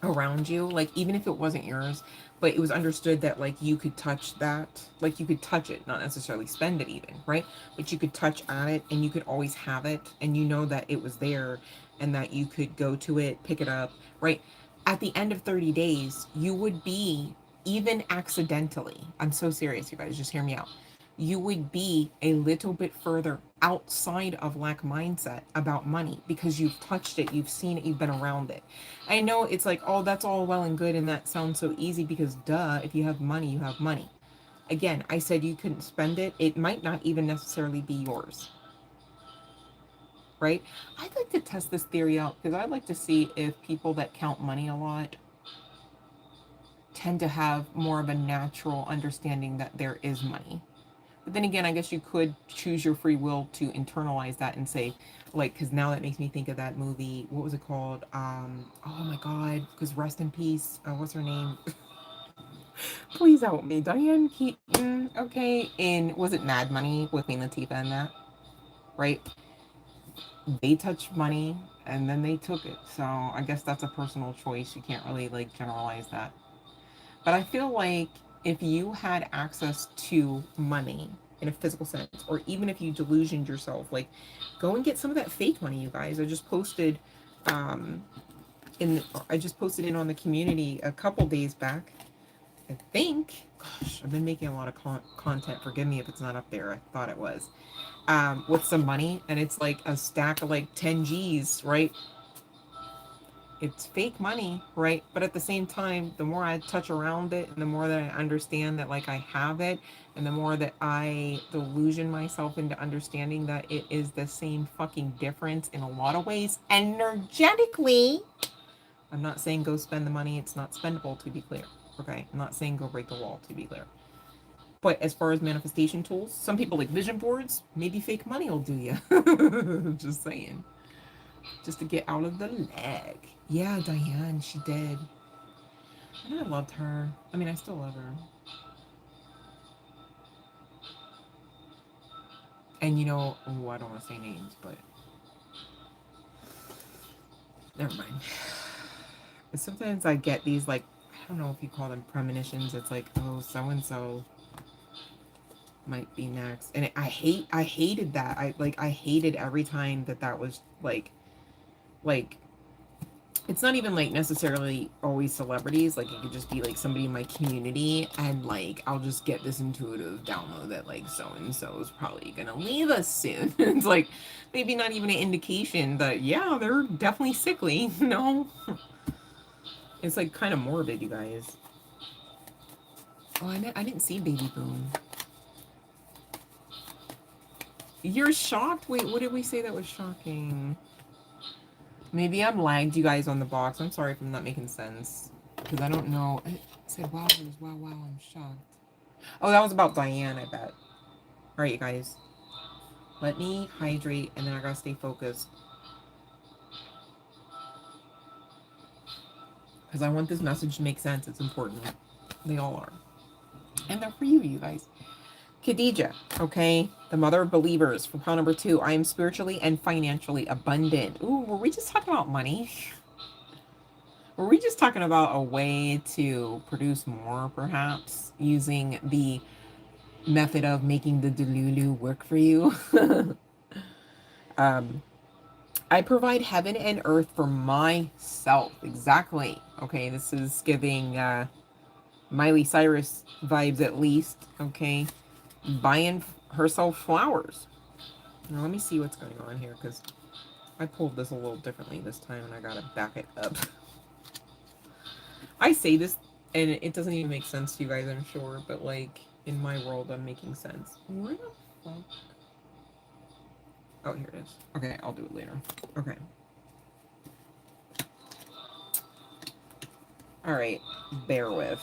around you, like even if it wasn't yours, but it was understood that like you could touch that, like you could touch it, not necessarily spend it even, right? But you could touch at it and you could always have it and you know that it was there and that you could go to it, pick it up, right? At the end of 30 days, you would be, even accidentally, I'm so serious, you guys, just hear me out. You would be a little bit further outside of lack mindset about money because you've touched it, you've seen it, you've been around it. I know it's like, oh, that's all well and good, and that sounds so easy because, duh, if you have money, you have money. Again, I said you couldn't spend it. It might not even necessarily be yours, right? I'd like to test this theory out because I'd like to see if people that count money a lot tend to have more of a natural understanding that there is money. But then again, I guess you could choose your free will to internalize that and say, like, because now that makes me think of that movie. What was it called? Oh my God, because rest in peace. What's her name? Please help me. Diane Keaton. Okay. And was it Mad Money with Queen Latifah and that? Right? They touched money and then they took it. So I guess that's a personal choice. You can't really like generalize that. But I feel like if you had access to money in a physical sense, or even if you delusioned yourself, like go and get some of that fake money, you guys. Um, I just posted in on the community a couple days back. I think, gosh, I've been making a lot of content. Forgive me if it's not up there. I thought it was. With some money, and it's like a stack of like 10 G's, right? It's fake money, right? But at the same time, the more I touch around it and the more that I understand that like I have it, and the more that I delusion myself into understanding that it is the same fucking difference in a lot of ways energetically. I'm not saying go spend the money, it's not spendable, to be clear. Okay, I'm not saying go break the wall, to be clear. But as far as manifestation tools, some people like vision boards. Maybe fake money will do you. Just saying. Just to get out of the lag. Yeah, Diane, she did. And I loved her. I mean, I still love her. And you know, oh, I don't want to say names, but never mind. But sometimes I get these, like, I don't know if you call them premonitions. It's like, oh, so and so might be next, and I hated that. I hated every time that was like it's not even like necessarily always celebrities. Like it could just be like somebody in my community, and like I'll just get this intuitive download that like so and so is probably gonna leave us soon. It's like maybe not even an indication that yeah, they're definitely sickly. No, it's like kind of morbid, you guys. Oh, I didn't see Baby Boom. You're shocked? Wait, what did we say that was shocking? Maybe I'm lagged, you guys, on the box. I'm sorry if I'm not making sense. Because I don't know. It said, wow, wow, I'm shocked. Oh, that was about Diane, I bet. Alright, you guys. Let me hydrate, and then I gotta stay focused. Because I want this message to make sense. It's important. They all are. And they're for you, you guys. Khadija, okay? The mother of believers for pile number 2. I am spiritually and financially abundant. Ooh, were we just talking about money? Were we just talking about a way to produce more, perhaps, using the method of making the Delulu work for you? I provide heaven and earth for myself. Exactly. Okay, this is giving Miley Cyrus vibes at least. Okay, buying herself flowers. Now, let me see what's going on here, because I pulled this a little differently this time, and I gotta back it up. I say this, and it doesn't even make sense to you guys, I'm sure, but, like, in my world, I'm making sense. Where the fuck? Oh, here it is. Okay, I'll do it later. Okay. Alright, bear with.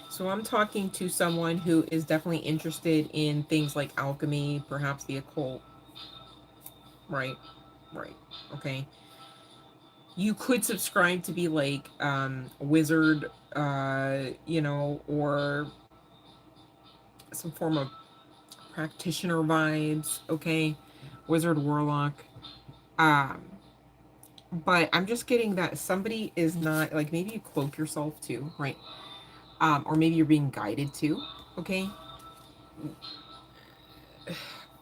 So I'm talking to someone who is definitely interested in things like alchemy, perhaps the occult. Right, right, okay. You could subscribe to be like wizard, you know, or some form of practitioner vibes, okay? Wizard, warlock. But I'm just getting that somebody is not, like, maybe you cloak yourself too, right? Or maybe you're being guided to, okay?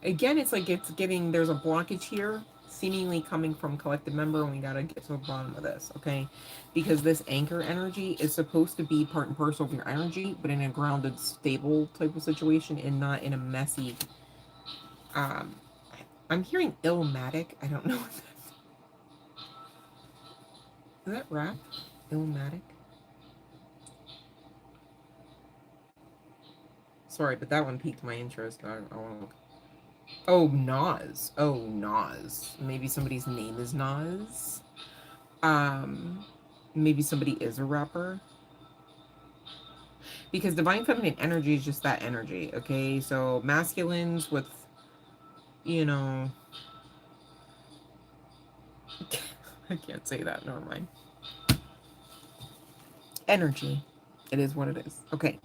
Again, it's like it's giving, there's a blockage here, seemingly coming from collective member, and we gotta get to the bottom of this, okay? Because this anchor energy is supposed to be part and parcel of your energy, but in a grounded, stable type of situation, and not in a messy, I'm hearing illmatic. I don't know if is that rap? Illmatic? Sorry, but that one piqued my interest. I want to look. Oh, Nas. Oh, Nas. Maybe somebody's name is Nas. Maybe somebody is a rapper. Because divine feminine energy is just that energy, okay? So masculines with, you know... I can't say that, never mind. Energy. It is what it is. Okay.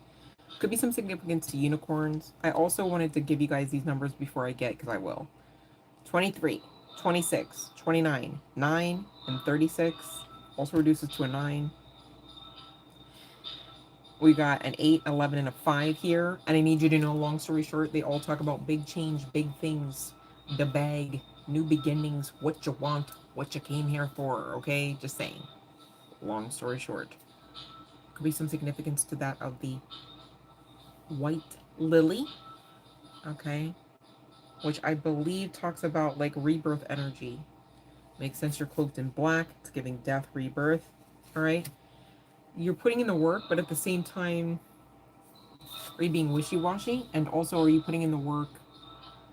Could be some significance to unicorns. I also wanted to give you guys these numbers before I get, because I will. 23, 26, 29, 9, and 36. Also reduces to a 9. We got an 8, 11, and a 5 here. And I need you to know, long story short, they all talk about big change, big things, the bag, new beginnings, what you want, what you came here for, okay? Just saying. Long story short. Could be some significance to that of the white lily, okay? Which I believe talks about like rebirth energy. Makes sense, you're cloaked in black. It's giving death, rebirth, all right? You're putting in the work, but at the same time, are you being wishy-washy? And also, are you putting in the work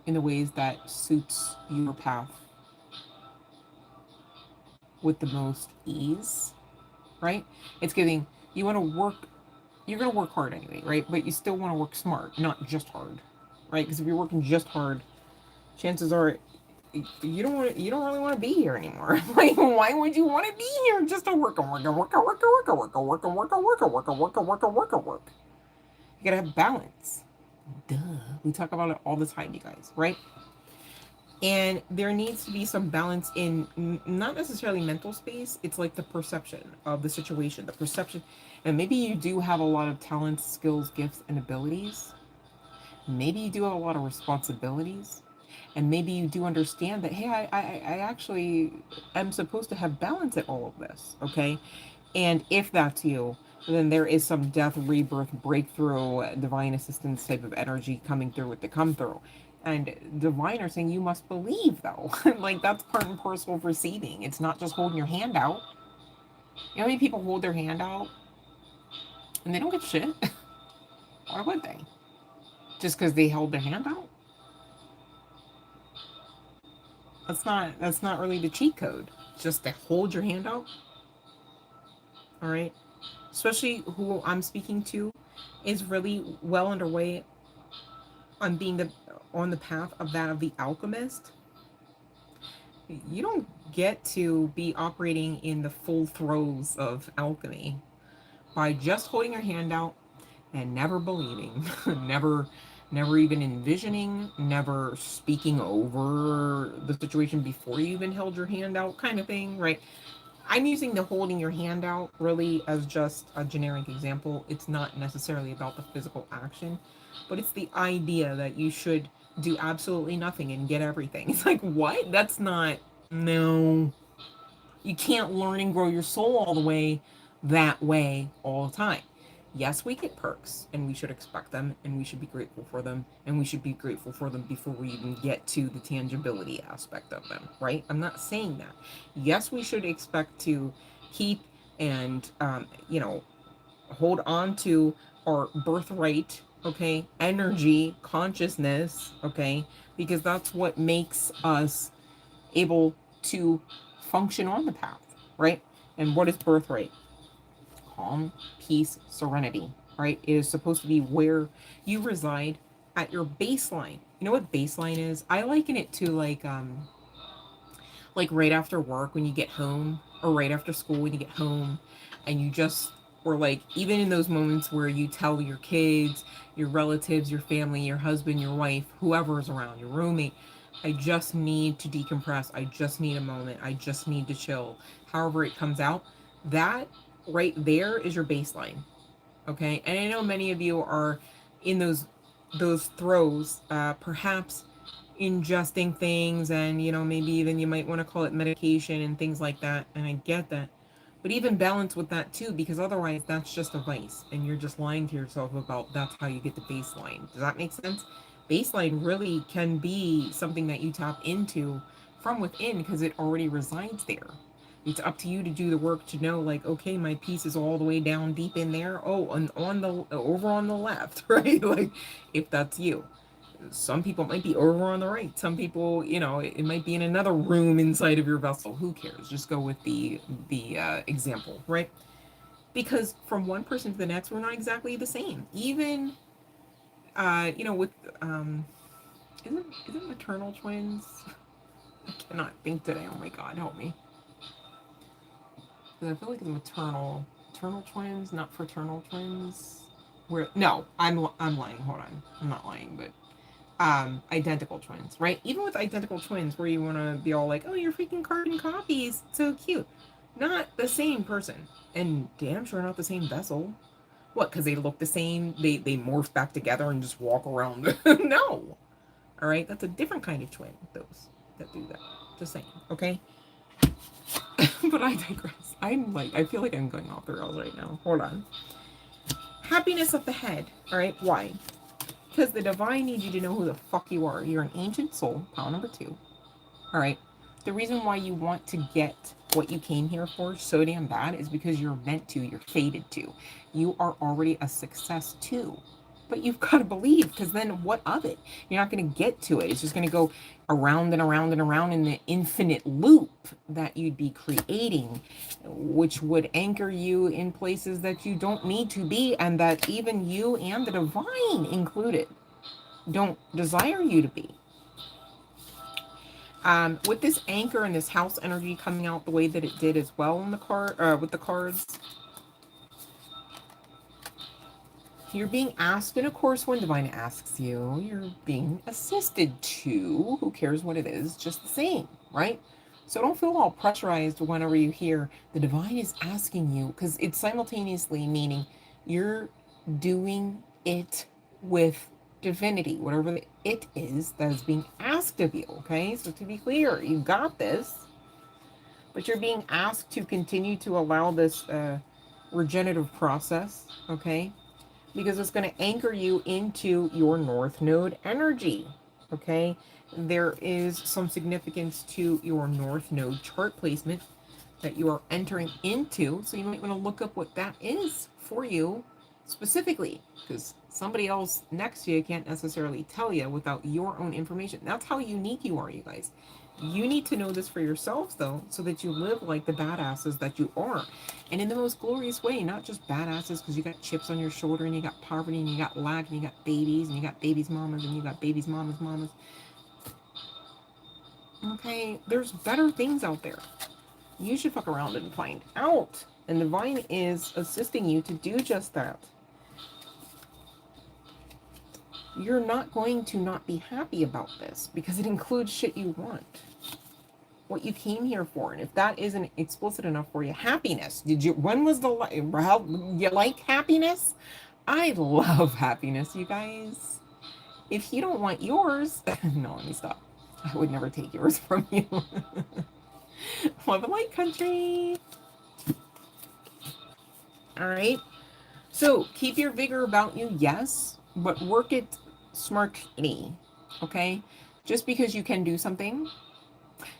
in the ways that suits your path with the most ease, right? It's giving You want to work, you're going to work hard anyway, right? But you still want to work smart, not just hard, right? Because if you're working just hard, chances are you don't really want to be here anymore. Like, why would you want to be here just to work and work and work and work and work and work and work and work and work and work and work and work and work and work? You gotta have balance. Duh. We talk about it all the time, you guys, right? And there needs to be some balance in not necessarily mental space. It's like the perception of the situation, the perception. And maybe you do have a lot of talents, skills, gifts, and abilities. Maybe you do have a lot of responsibilities. And maybe you do understand that, hey, I actually am supposed to have balance at all of this, okay? And if that's you, then there is some death, rebirth, breakthrough, divine assistance type of energy coming through with the come through. And divine are saying you must believe, though. Like, that's part and parcel of receiving. It's not just holding your hand out. You know how many people hold their hand out and they don't get shit? Why would they? Just because they held their hand out? That's not really the cheat code. Just to hold your hand out. All right. Especially who I'm speaking to is really well underway on being on the path of that of the alchemist. You don't get to be operating in the full throes of alchemy by just holding your hand out and never believing, never even envisioning, never speaking over the situation before you even held your hand out, kind of thing, right? I'm using the holding your hand out really as just a generic example. It's not necessarily about the physical action, but it's the idea that you should do absolutely nothing and get everything. It's like, what? That's not, no. You can't learn and grow your soul all the way that way all the time. Yes, we get perks and we should expect them and we should be grateful for them and we should be grateful for them before we even get to the tangibility aspect of them, right? I'm not saying that. Yes, we should expect to keep and, hold on to our birthright, okay? Energy, consciousness, okay? Because that's what makes us able to function on the path, right? And what is birthright? Calm, peace, serenity, right? It is supposed to be where you reside at your baseline. You know what baseline is? I liken it to like right after work when you get home, or right after school when you get home, and you just, or like even in those moments where you tell your kids, your relatives, your family, your husband, your wife, whoever is around, your roommate, I just need to decompress. I just need a moment. I just need to chill. However it comes out, that right there is your baseline. Okay? And I know many of you are in those throes, perhaps ingesting things, and maybe even you might want to call it medication and things like that, and I get that. But even balance with that too, because otherwise that's just a vice and you're just lying to yourself about that's how you get the baseline. Does that make sense? Baseline really can be something that you tap into from within because it already resides there. It's up to you to do the work to know, like, okay, my piece is all the way down deep in there. Oh, and on the over on the left, right? Like, if that's you. Some people might be over on the right. Some people, it might be in another room inside of your vessel. Who cares? Just go with the example, right? Because from one person to the next, we're not exactly the same. Even, with isn't maternal twins? I cannot think today. Oh my God, help me. Because I feel like it's maternal twins, not fraternal twins. Where no, I'm lying. Hold on, I'm not lying, but identical twins, right? Even with identical twins, where you want to be all like, oh, you're freaking carbon copies, so cute. Not the same person, and damn sure not the same vessel. What? Because they look the same? They morph back together and just walk around? No. All right, that's a different kind of twin. Those that do that. Just saying. Okay. But I digress. I feel like I'm going off the rails right now. Hold on. Happiness of the head. All right. Why? Because the divine needs you to know who the fuck you are. You're an ancient soul, pile number 2. All right. The reason why you want to get what you came here for so damn bad is because you're meant to. You're fated to. You are already a success too. But you've got to believe, because then what of it? You're not going to get to it. It's just going to go around and around and around in the infinite loop that you'd be creating, which would anchor you in places that you don't need to be, and that even you and the divine included don't desire you to be. With this anchor and this house energy coming out the way that it did as well in the card, with the cards, you're being asked, and of course when divine asks you, you're being assisted to. Who cares what it is? Just the same, right? So don't feel all pressurized whenever you hear the divine is asking you, because it's simultaneously meaning you're doing it with divinity, whatever it is that is being asked of you, okay? So to be clear, you got this, but you're being asked to continue to allow this regenerative process, okay? Because it's going to anchor you into your North Node energy, okay? There is some significance to your North Node chart placement that you are entering into, so you might want to look up what that is for you specifically, because somebody else next to you can't necessarily tell you without your own information. That's how unique you are, you guys. You need to know this for yourselves, though, so that you live like the badasses that you are. And in the most glorious way, not just badasses because you got chips on your shoulder and you got poverty and you got lack and you got babies and you got babies' mamas and you got babies' mamas. Okay, there's better things out there. You should fuck around and find out. And the divine is assisting you to do just that. You're not going to not be happy about this because it includes shit you want. What you came here for. And if that isn't explicit enough for you, happiness. When was you like happiness? I love happiness, you guys. If you don't want yours, no, let me stop. I would never take yours from you. Love and light, country. All right. So keep your vigor about you, yes, but work it smartly, okay? Just because you can do something,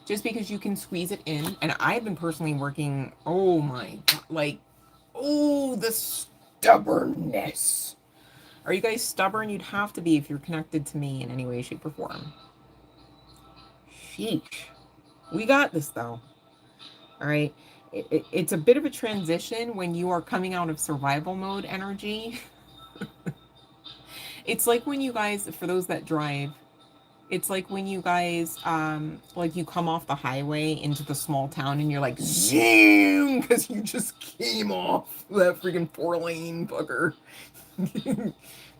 just because you can squeeze it in, and I've been personally working, oh my God, like, oh, the stubbornness. Are you guys stubborn? You'd have to be if you're connected to me in any way, shape, or form. Sheesh. We got this, though. All right? It's a bit of a transition when you are coming out of survival mode energy. It's like when you guys, for those that drive, it's like when you guys, like you come off the highway into the small town and you're like, zoom, because you just came off that freaking 4-lane fucker.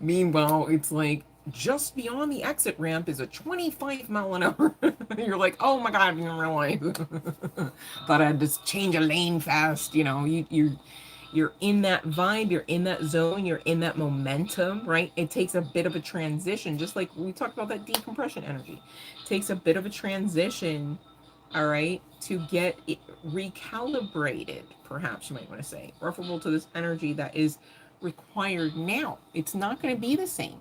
Meanwhile, it's like just beyond the exit ramp is a 25-mile-an-hour. You're like, oh my God, I didn't realize. Thought I'd just change a lane fast. You know, you're in that vibe, you're in that zone, you're in that momentum, right? It takes a bit of a transition, just like we talked about that decompression energy. It takes a bit of a transition, all right, to get it recalibrated, perhaps you might want to say, referable to this energy that is required now. It's not going to be the same.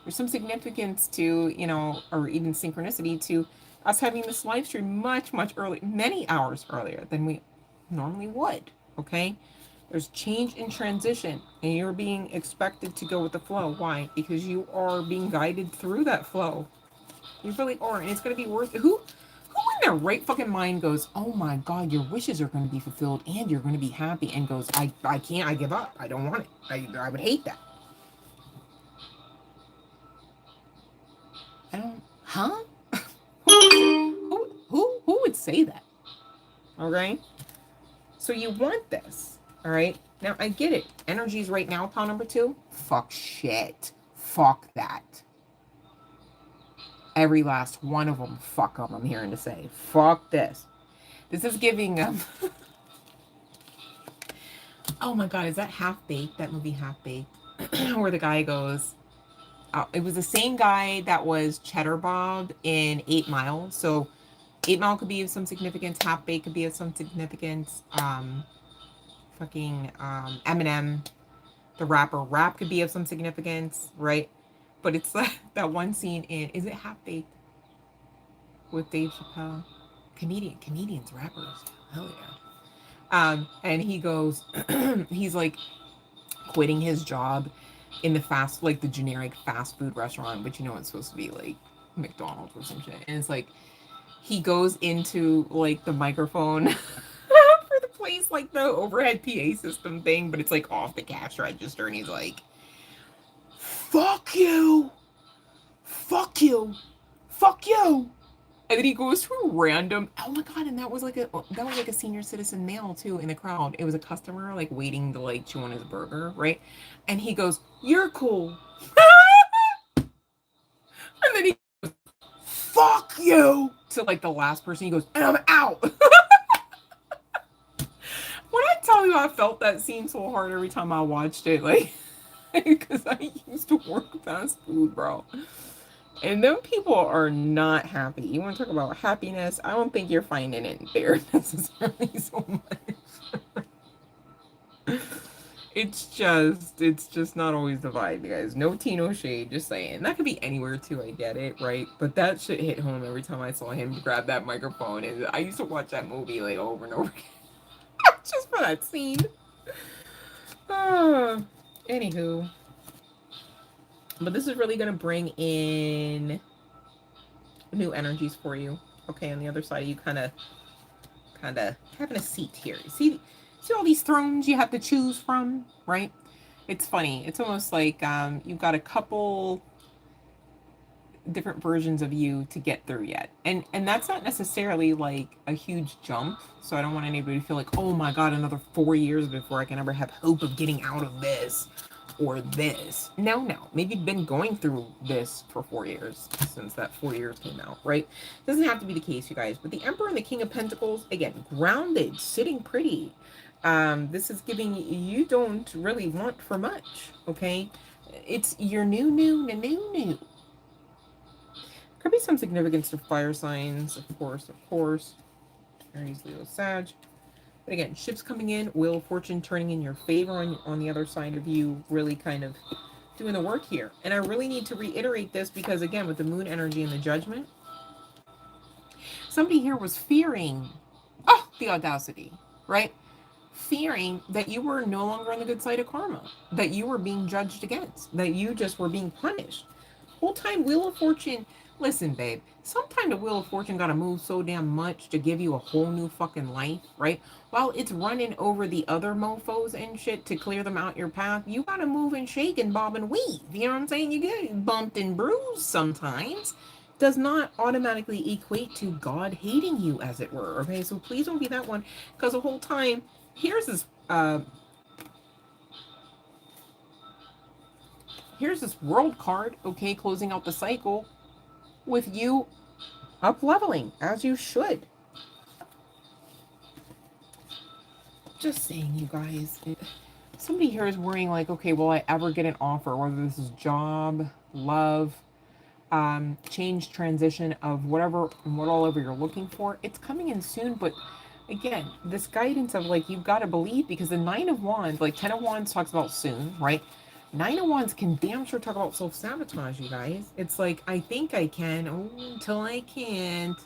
There's some significance to, you know, or even synchronicity to us having this live stream much earlier, many hours earlier than we normally would, okay? There's change in transition, and you're being expected to go with the flow. Why? Because you are being guided through that flow. You really are, and it's going to be worth it. Who in their right fucking mind goes, oh my God, your wishes are going to be fulfilled and you're going to be happy, and goes, I can't, I give up. I don't want it. I would hate that. I don't, huh? Who would say that? Okay? So you want this, all right? Now, I get it. Energy's right now, pile number 2. Fuck shit. Fuck that. Every last one of them. Fuck them, I'm hearing to say. Fuck this. This is giving oh my God, is that Half-Baked? That movie Half-Baked? Where the guy goes... it was the same guy that was Cheddar Bob in 8 Mile. So 8 Mile could be of some significance. Half-Baked could be of some significance. Eminem, the rapper, rap could be of some significance, right? But it's that one scene in, is it Half-Baked with Dave Chappelle? Comedians, rappers, hell yeah. And he goes, he's like quitting his job in the like the generic fast food restaurant, but you know it's supposed to be like McDonald's or some shit. And it's like he goes into like the microphone for the place, like the overhead PA system thing, but it's like off the cash register, and he's like, "Fuck you, fuck you, fuck you." And then he goes to a random. Oh my god! And that was like a senior citizen male too in the crowd. It was a customer like waiting to like chew on his burger, right? And he goes, "You're cool." And then he goes, "Fuck you," to like the last person. He goes, "And I'm out." When I tell you I felt that scene so hard every time I watched it, like, because I used to work fast food, bro. And them people are not happy. You want to talk about happiness? I don't think you're finding it there necessarily so much. It's just not always the vibe, guys. No tea, no shade. Just saying. That could be anywhere too. I get it, right? But that shit hit home every time I saw him grab that microphone. And I used to watch that movie like over and over again, just for that scene. Anywho, but this is really gonna bring in new energies for you. Okay, on the other side, you kind of having a seat here. See all these thrones you have to choose from, right? It's funny. It's almost like you've got a couple different versions of you to get through yet, and that's not necessarily like a huge jump. So I don't want anybody to feel like, oh my god, another 4 years before I can ever have hope of getting out of this or this. No, maybe you've been going through this for 4 years since that 4 years came out, right? Doesn't have to be the case, you guys. But the Emperor and the King of Pentacles, again, grounded, sitting pretty. This is giving you don't really want for much, okay? It's your new. Could be some significance to fire signs, of course. Aries, Leo, Sag. But again, ships coming in, Wheel of Fortune turning in your favor on the other side of you, really kind of doing the work here. And I really need to reiterate this because, again, with the moon energy and the judgment, somebody here was fearing, the audacity, right? Fearing that you were no longer on the good side of karma, that you were being judged against, that you just were being punished. Whole time, Wheel of Fortune. Listen, babe, sometimes the Wheel of Fortune gotta move so damn much to give you a whole new fucking life, right? While it's running over the other mofos and shit to clear them out your path, you gotta move and shake and bob and weave. You know what I'm saying? You get bumped and bruised sometimes. Does not automatically equate to God hating you, as it were, okay? So please don't be that one, because the whole time, here's this world card, okay, closing out the cycle with you up leveling as you should. Just saying, you guys. Somebody here is worrying like, okay, will I ever get an offer, whether this is job, love, change, transition of whatever and what all over you're looking for. It's coming in soon, but again, this guidance of like, you've got to believe, because the 9 of Wands, like 10 of Wands talks about soon, right? 9 of Wands can damn sure talk about self-sabotage, you guys. It's like, I think I can, until I can't.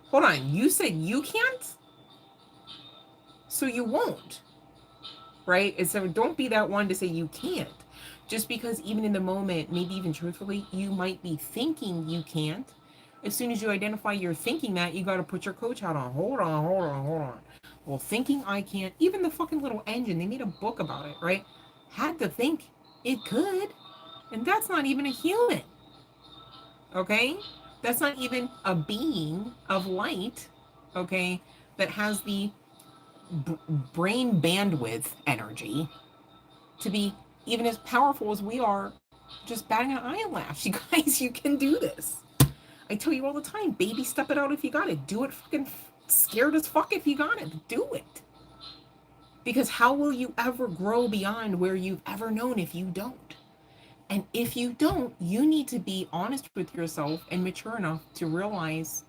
Hold on, you said you can't? So you won't, right? And so don't be that one to say you can't. Just because even in the moment, maybe even truthfully, you might be thinking you can't. As soon as you identify you're thinking that, you got to put your coach hat on. Hold on. Well, thinking I can't, even the fucking little engine, they made a book about it, right? Had to think it could. And that's not even a human. Okay? That's not even a being of light, okay, that has the brain bandwidth energy to be even as powerful as we are, just batting an eyelash. You guys, you can do this. I tell you all the time, baby, step it out if you got it. Do it fucking scared as fuck if you got it. Do it. Because how will you ever grow beyond where you've ever known if you don't? And if you don't, you need to be honest with yourself and mature enough to realize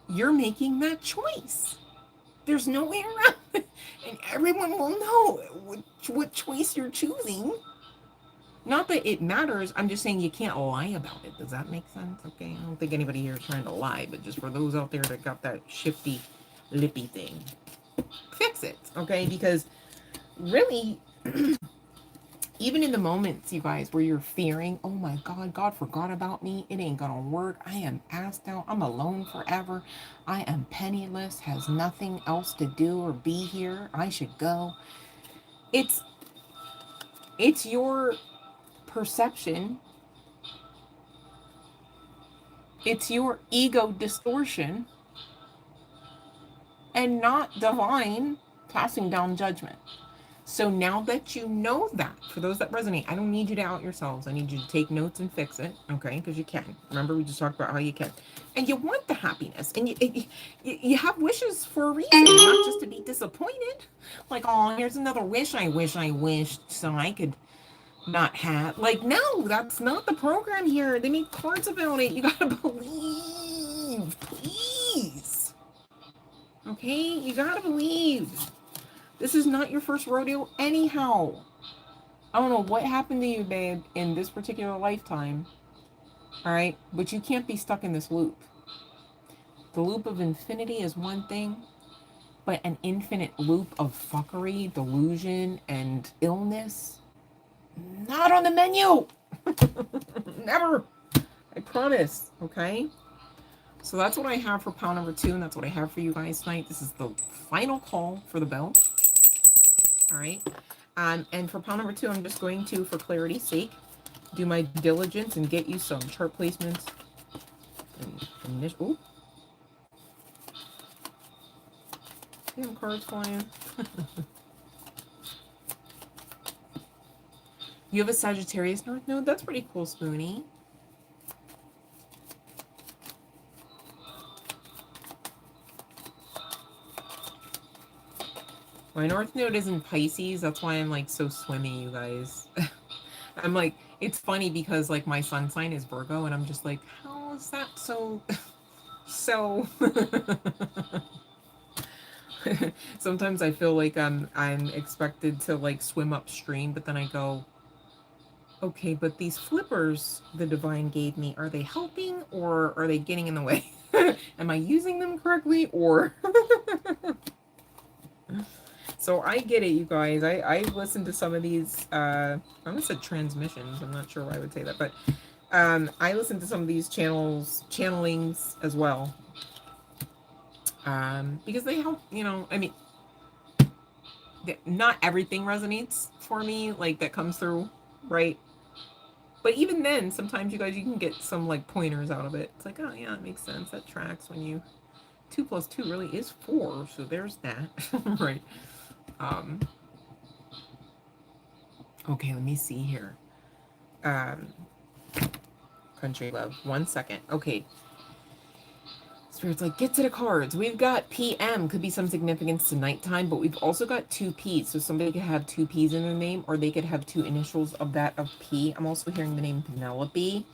you're making that choice. There's no way around it. And everyone will know what choice you're choosing. Not that it matters. I'm just saying you can't lie about it. Does that make sense? Okay. I don't think anybody here is trying to lie, but just for those out there that got that shifty, lippy thing, fix it. Okay. Because really, Even in the moments, you guys, where you're fearing, oh my God, God forgot about me. It ain't gonna work. I am asked out. I'm alone forever. I am penniless, has nothing else to do or be here. I should go. It's your perception. It's your ego distortion and not divine passing down judgment. So now that you know that, for those that resonate, I don't need you to out yourselves. I need you to take notes and fix it, okay? Because you can. Remember, we just talked about how you can. And you want the happiness. And you have wishes for a reason, not just to be disappointed. Like, oh, here's another wish I wished so I could not have. Like, no, that's not the program here. They made cards about it. You gotta believe, please. Okay? You gotta believe. This is not your first rodeo anyhow. I don't know what happened to you, babe, in this particular lifetime. Alright? But you can't be stuck in this loop. The loop of infinity is one thing, but an infinite loop of fuckery, delusion, and illness, not on the menu! Never! I promise, okay? So that's what I have for pile number 2, and that's what I have for you guys tonight. This is the final call for the bell. Alright? And for pile number 2, I'm just going to, for clarity's sake, do my diligence and get you some chart placements. And ooh. Damn cards flying. You have a Sagittarius North Node? That's pretty cool, Spoonie. My North Node is in Pisces. That's why I'm like so swimmy, you guys. I'm like, it's funny because like my sun sign is Virgo, and I'm just like, how is that so? Sometimes I feel like I'm expected to like swim upstream, but then I go, okay, but these flippers the divine gave me, are they helping or are they getting in the way? Am I using them correctly or? So I get it, you guys. I listened to some of these, I almost said transmissions. I'm not sure why I would say that, but I listened to some of these channelings as well. Because they help, you know, I mean, not everything resonates for me, like that comes through, right? But even then, sometimes you guys, you can get some like pointers out of it. It's like, oh yeah, it makes sense. That tracks when you, 2 plus 2 really is 4. So there's that, right? Okay, let me see here. Country love. 1 second. Okay. Spirit's like, get to the cards. We've got PM, could be some significance to nighttime, but we've also got 2 P's. So somebody could have 2 P's in their name, or they could have 2 initials of that of P. I'm also hearing the name Penelope.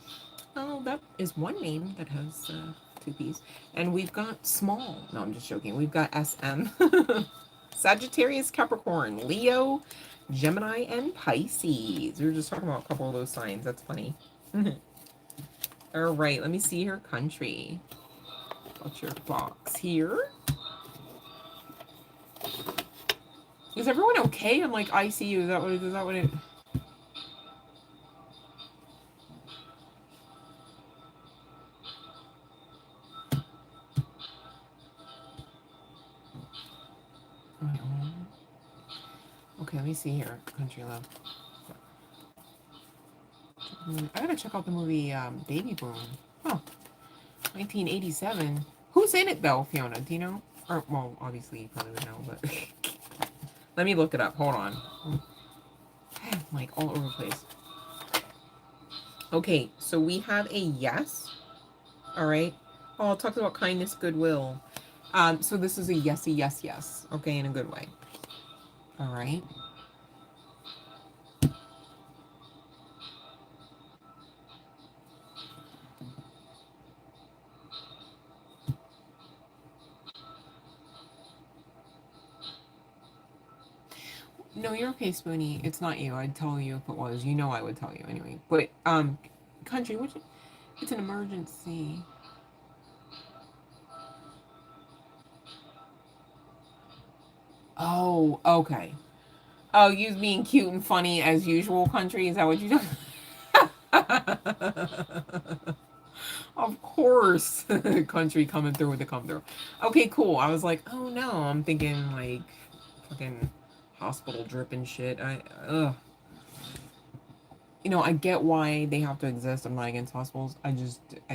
Oh, that is one name that has 2 P's. And we've got small. No, I'm just joking. We've got SM. Sagittarius, Capricorn, Leo, Gemini, and Pisces. We were just talking about a couple of those signs. That's funny. All right, let me see her country. Got your box here. Is everyone okay? I'm like ICU. Is that what it? Okay, let me see here. Country love. I gotta check out the movie Baby Boom. Huh. 1987. Who's in it though, Fiona? Do you know? Or well, obviously you probably would know, but let me look it up. Hold on. I'm like all over the place. Okay, so we have a yes. All right. Oh, it talks about kindness, goodwill. So this is a yesy, yes, yes. Okay, in a good way. All right. No, you're okay, Spoonie. It's not you. I'd tell you if it was. You know I would tell you anyway. But, country, it's an emergency. Oh, okay. Oh, you being cute and funny as usual, country? Is that what you do? Of course, country coming through with the come through. Okay, cool. I was like, oh no, I'm thinking like fucking hospital drip and shit. Ugh. I get why they have to exist. I'm not against hospitals. I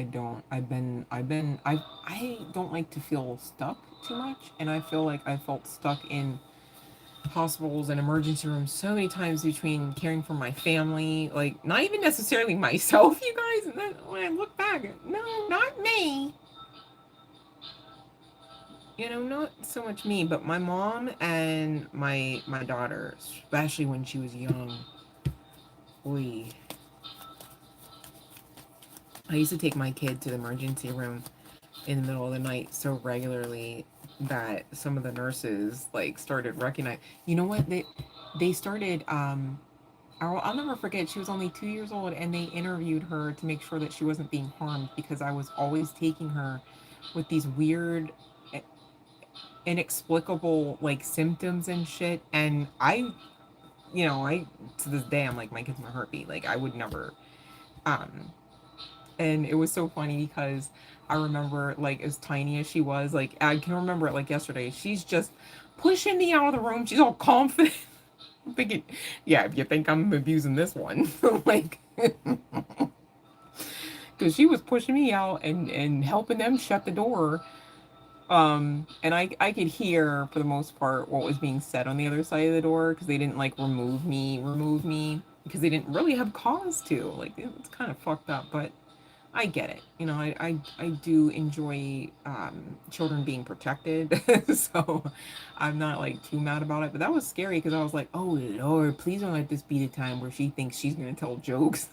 don't. I don't like to feel stuck too much, and I feel like I felt stuck in hospitals and emergency rooms so many times between caring for my family, like not even necessarily myself, you guys. And then when I look back, no, not me. Not so much me, but my mom and my daughter, especially when she was young. We, I used to take my kid to the emergency room in the middle of the night so regularly that some of the nurses like started recognizing. You know what they started I'll never forget, she was only 2 years old and they interviewed her to make sure that she wasn't being harmed because I was always taking her with these weird, inexplicable like symptoms and shit. And I, to this day, I'm like, my kid's my heartbeat. Like, I would never. Um, and it was so funny because I remember, like, as tiny as she was, like, I can remember it like yesterday. She's just pushing me out of the room. She's all confident. I'm thinking, yeah, if you think I'm abusing this one, like, because she was pushing me out and helping them shut the door. And I could hear for the most part what was being said on the other side of the door because they didn't like remove me because they didn't really have cause to. Like, it's kind of fucked up, but I get it. I do enjoy children being protected, so I'm not like too mad about it. But that was scary because I was like, oh Lord, please don't let this be the time where she thinks she's gonna tell jokes.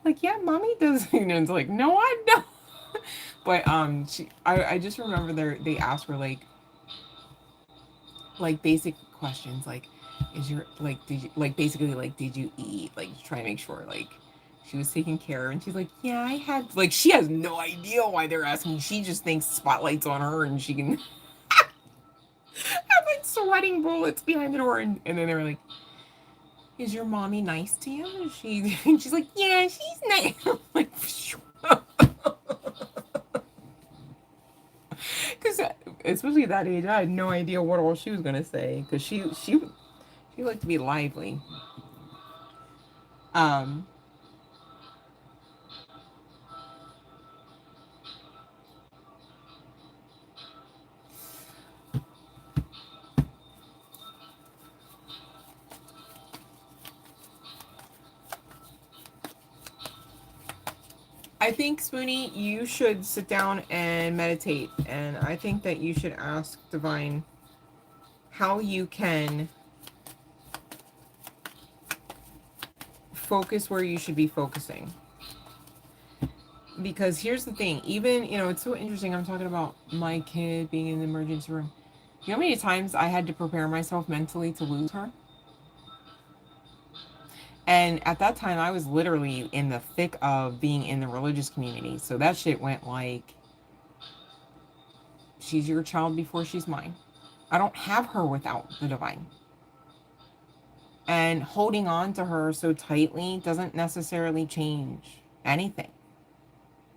Like, yeah, mommy does. It's like, no, I don't. But I just remember they asked her like basic questions like, is your like did you like basically like did you eat, like to try to make sure like she was taken care of. And she's like, yeah, I had, like, she has no idea why they're asking. She just thinks spotlight's on her and she can have like sweating bullets behind the door. And then they're like, is your mommy nice to you? And she's like, yeah, she's nice. Like, because especially at that age, I had no idea what all she was gonna say because she liked to be lively. Um, I think, Spoonie, you should sit down and meditate, and I think that you should ask Divine how you can focus where you should be focusing. Because here's the thing, even, it's so interesting. I'm talking about my kid being in the emergency room. You know how many times I had to prepare myself mentally to lose her? And at that time, I was literally in the thick of being in the religious community. So that shit went like, she's your child before she's mine. I don't have her without the divine. And holding on to her so tightly doesn't necessarily change anything.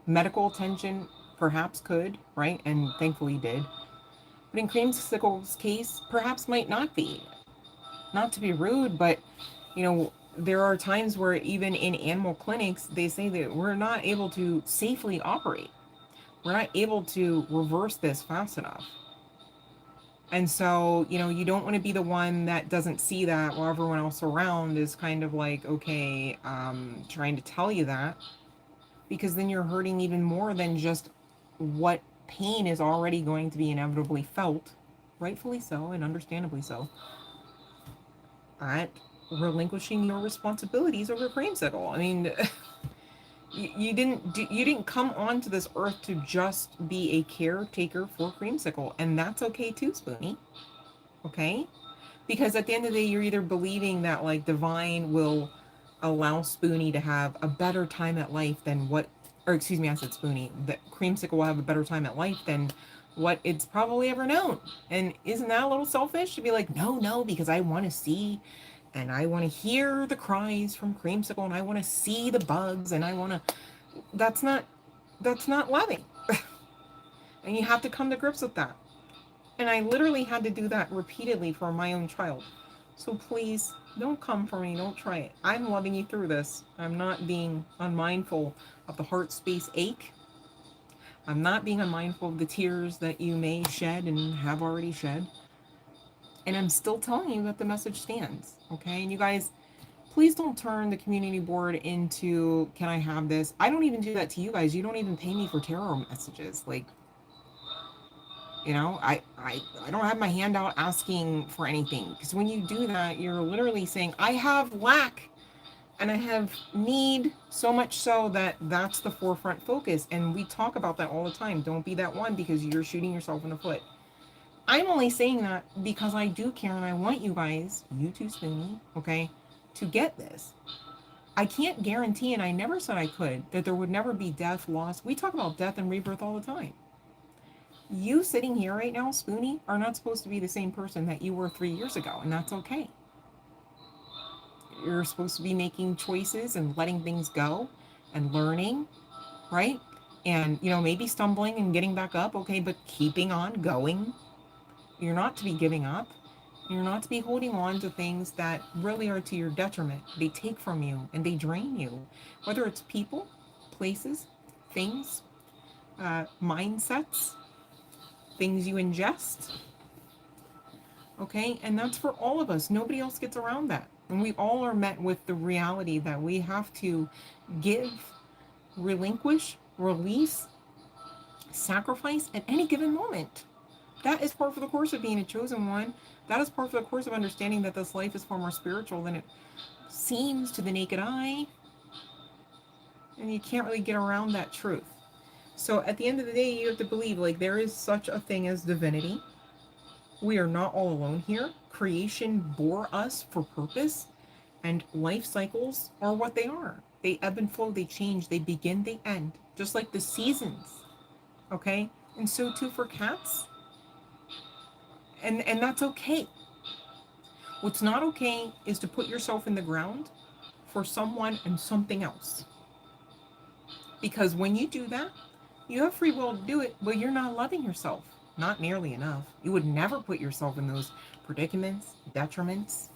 Medical attention perhaps could, right? And thankfully did. But in Creamsicle's case, perhaps might not be. Not to be rude, but, there are times where even in animal clinics, they say that we're not able to safely operate. We're not able to reverse this fast enough. And so, you don't want to be the one that doesn't see that while everyone else around is kind of like, okay, trying to tell you that, because then you're hurting even more than just what pain is already going to be inevitably felt, rightfully so and understandably so, at relinquishing your responsibilities over Creamsicle. I mean, you didn't come onto this earth to just be a caretaker for Creamsicle, and that's okay too, Spoonie. Okay? Because at the end of the day, you're either believing that like divine will allow Spoonie to have a better time at life than what, or excuse me, I said Spoonie, that Creamsicle will have a better time at life than what it's probably ever known. And isn't that a little selfish to be like, no, no, because I want to see and I want to hear the cries from Creamsicle and I want to see the bugs and I want to, that's not, that's not loving. And you have to come to grips with that. And I literally had to do that repeatedly for my own child. So please don't come for me. Don't try it. I'm loving you through this. I'm not being unmindful of the heart space ache. I'm not being unmindful of the tears that you may shed and have already shed. And I'm still telling you that the message stands. Okay. And you guys, please don't turn the community board into, can I have this? I don't even do that to you guys. You don't even pay me for tarot messages. Like, you know, I don't have my hand out asking for anything. Because when you do that, you're literally saying, I have lack and I have need, so much so that that's the forefront focus. And we talk about that all the time. Don't be that one because you're shooting yourself in the foot. I'm only saying that because I do care and I want you guys, you too, Spoonie, okay, to get this. I can't guarantee, and I never said I could, that there would never be death, loss. We talk about death and rebirth all the time. You sitting here right now, Spoonie, are not supposed to be the same person that you were 3 years ago, and that's okay. You're supposed to be making choices and letting things go and learning, right? And, you know, maybe stumbling and getting back up, okay, but keeping on going. You're not to be giving up. You're not to be holding on to things that really are to your detriment. They take from you and they drain you, whether it's people, places, things, mindsets, things you ingest. Okay, and that's for all of us. Nobody else gets around that. And we all are met with the reality that we have to give, relinquish, release, sacrifice at any given moment. That is part of the course of being a chosen one. That is part of the course of understanding that this life is far more spiritual than it seems to the naked eye. And you can't really get around that truth. So at the end of the day, you have to believe like there is such a thing as divinity. We are not all alone here. Creation bore us for purpose, and life cycles are what they are. They ebb and flow, they change, they begin, they end, just like the seasons. Okay? And so too for cats. And that's okay. What's not okay is to put yourself in the ground for someone and something else. Because when you do that, you have free will to do it, but you're not loving yourself. Not nearly enough. You would never put yourself in those predicaments, detriments.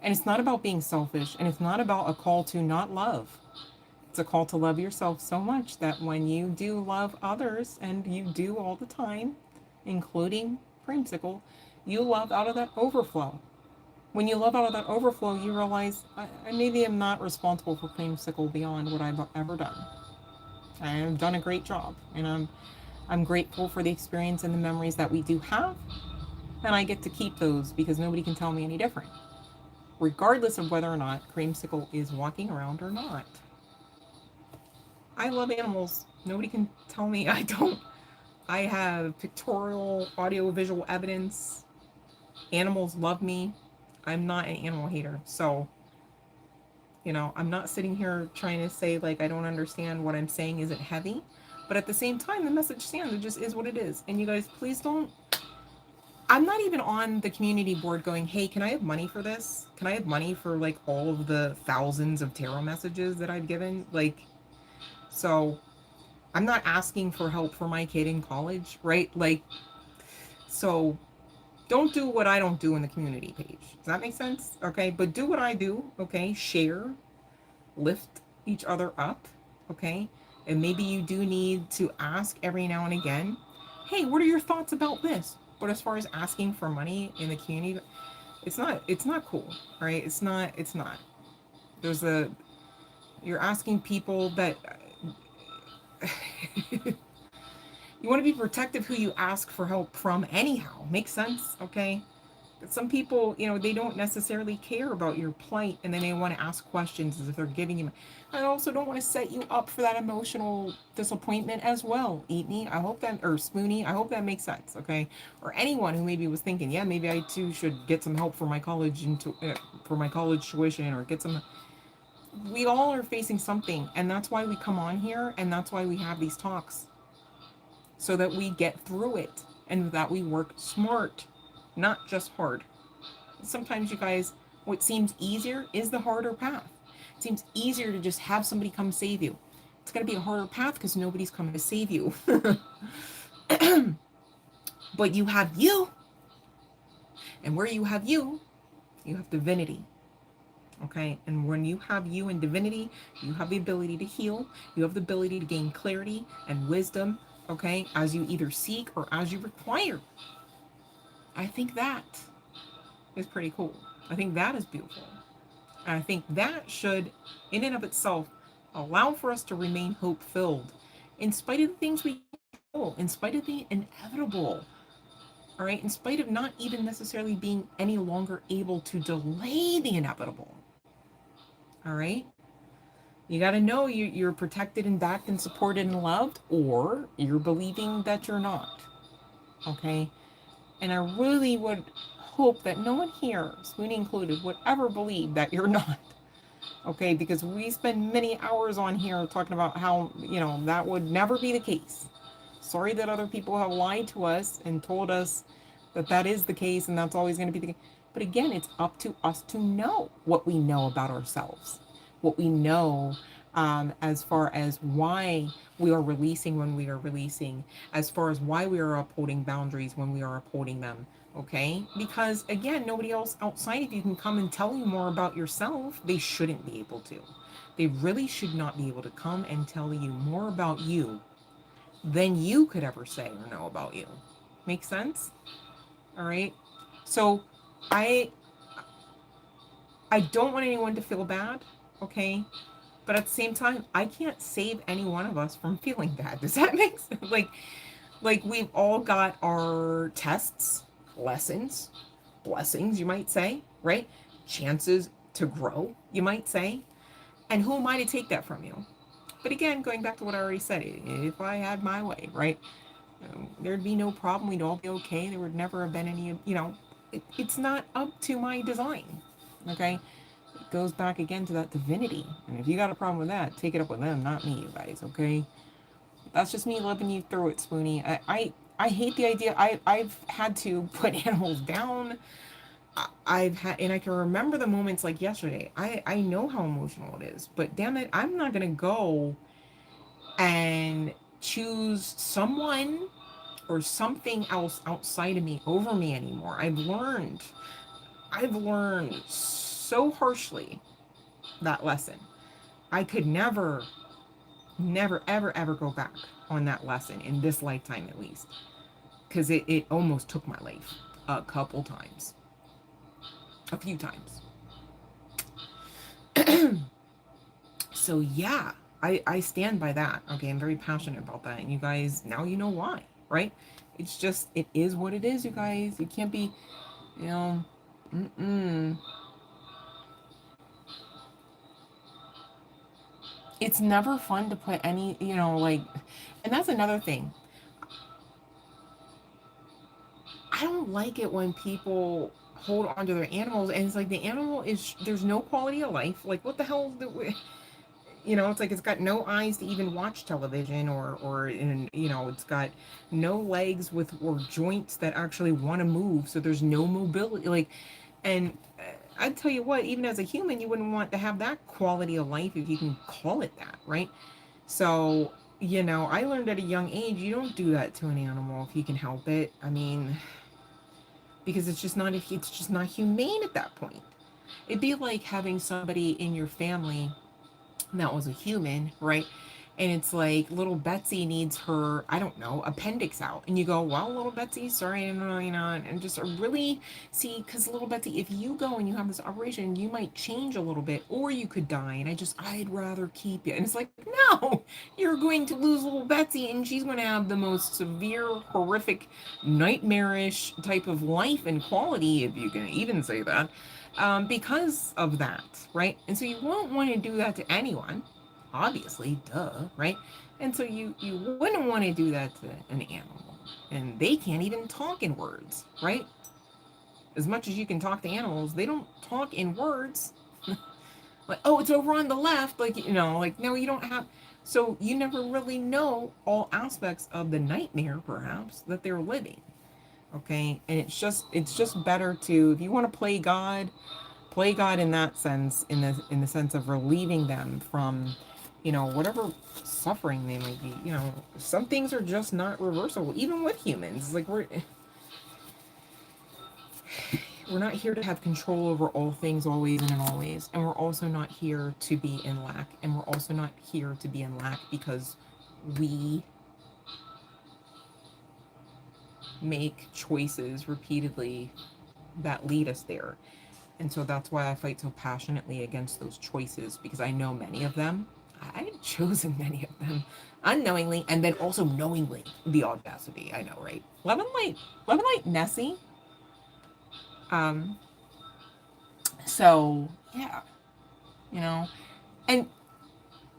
And it's not about being selfish, and it's not about a call to not love. It's a call to love yourself so much that when you do love others, and you do all the time, including Creamsicle, you love out of that overflow. When you love out of that overflow, you realize, I maybe am not responsible for Creamsicle beyond what I've ever done. I have done a great job, and I'm grateful for the experience and the memories that we do have, and I get to keep those because nobody can tell me any different, regardless of whether or not Creamsicle is walking around or not. I love animals. Nobody can tell me I don't. I have pictorial, audio, visual evidence. Animals love me. I'm not an animal hater. So, you know, I'm not sitting here trying to say, like, I don't understand what I'm saying isn't heavy. But at the same time, the message stands. It just is what it is. And you guys, please don't. I'm not even on the community board going, hey, can I have money for this? Can I have money for, like, all of the thousands of tarot messages that I've given? Like, so I'm not asking for help for my kid in college, right? Like, so don't do what I don't do in the community page. Does that make sense? Okay, but do what I do, okay? Share, lift each other up, okay? And maybe you do need to ask every now and again, hey, what are your thoughts about this? But as far as asking for money in the community, it's not cool, right? It's not. You're asking people that you want to be protective who you ask for help from anyhow. Makes sense, okay? But some people, you know, they don't necessarily care about your plight, and then they want to ask questions as if they're giving you. I also don't want to set you up for that emotional disappointment as well. Eat me. I hope that, or Spoonie. I hope that makes sense, okay? Or anyone who maybe was thinking, yeah, maybe I too should get some help for my for my college tuition, or get some. We all are facing something, and that's why we come on here, and that's why we have these talks. so that we get through it and that we work smart, not just hard. Sometimes, you guys, what seems easier is the harder path. It seems easier to just have somebody come save you. It's going to be a harder path because nobody's coming to save you. But you have you. And where you have divinity. Okay? And when you have you and divinity, you have the ability to heal. You have the ability to gain clarity and wisdom. Okay? As you either seek or as you require. I think that is pretty cool. I think that is beautiful. And I think that should, in and of itself, allow for us to remain hope filled in spite of the things we can't control, in spite of the inevitable. All right, in spite of not even necessarily being any longer able to delay the inevitable. All right, you got to know you're protected and backed and supported and loved, or you're believing that you're not. Okay, and I really would hope that no one here, Spoonie included, would ever believe that you're not. Okay, because we spend many hours on here talking about how, that would never be the case. Sorry that other people have lied to us and told us that that is the case and that's always going to be the case. But again, it's up to us to know what we know about ourselves, what we know as far as why we are releasing when we are releasing, as far as why we are upholding boundaries when we are upholding them. Okay? Because again, nobody else outside of you can come and tell you more about yourself. They shouldn't be able to. They really should not be able to come and tell you more about you than you could ever say or know about you. Make sense? All right. So I I don't want anyone to feel bad, okay? But at the same time, I can't save any one of us from feeling bad. Does that make sense? Like we've all got our tests, lessons, blessings, you might say, right? Chances to grow, you might say. And who am I to take that from you? But again, going back to what I already said, if I had my way, right? There'd be no problem. We'd all be okay. There would never have been any, it's not up to my design. Okay? It goes back again to that divinity. And if you got a problem with that, take it up with them, not me, you guys, okay? That's just me living you through it, Spoonie. I hate the idea. I've had to put animals down. I've had, and I can remember the moments like yesterday. I know how emotional it is, but damn it, I'm not gonna go and choose someone or something else outside of me over me anymore. I've learned so harshly that lesson. I could never, never, ever, ever go back on that lesson in this lifetime at least. Because it almost took my life a couple times. A few times. So yeah, I stand by that. Okay, I'm very passionate about that. And you guys, now you know why, right? It's just, it is what it is, you guys. You can't be, you know, it's never fun to put any, like, and that's another thing. I don't like it when people hold on to their animals and it's like the animal is, there's no quality of life. Like, what the hell do we, it's like it's got no eyes to even watch television or it's got no legs with or joints that actually want to move, so there's no mobility, like, and I'd tell you what, even as a human, you wouldn't want to have that quality of life, if you can call it that, right? So, I learned at a young age, you don't do that to an animal if you can help it. I mean, because it's just not humane at that point. It'd be like having somebody in your family that was a human, right? And it's like little Betsy needs her, I don't know, appendix out. And you go, well, little Betsy, sorry, I don't know, and just really see, because little Betsy, if you go and you have this operation, you might change a little bit, or you could die. And I'd rather keep you. And it's like, no, you're going to lose little Betsy, and she's going to have the most severe, horrific, nightmarish type of life and quality, if you can even say that, because of that, right? And so you won't want to do that to anyone, obviously, duh, right? And so you wouldn't want to do that to an animal, and they can't even talk in words, right? As much as you can talk to animals, they don't talk in words. Like, oh, it's over on the left, like, like, no, you don't have. So you never really know all aspects of the nightmare, perhaps, that they're living. Okay, and it's just better to, if you want to play God in that sense, in the sense of relieving them from, whatever suffering they might be. Some things are just not reversible, even with humans. Like we're not here to have control over all things always and in always, and we're also not here to be in lack, and we're also not here to be in lack because we make choices repeatedly that lead us there. And so that's why I fight so passionately against those choices, because I know many of them. I've chosen many of them unknowingly, and then also knowingly. The audacity, I know, right? Love and Light Nessie. Um, so yeah, you know, and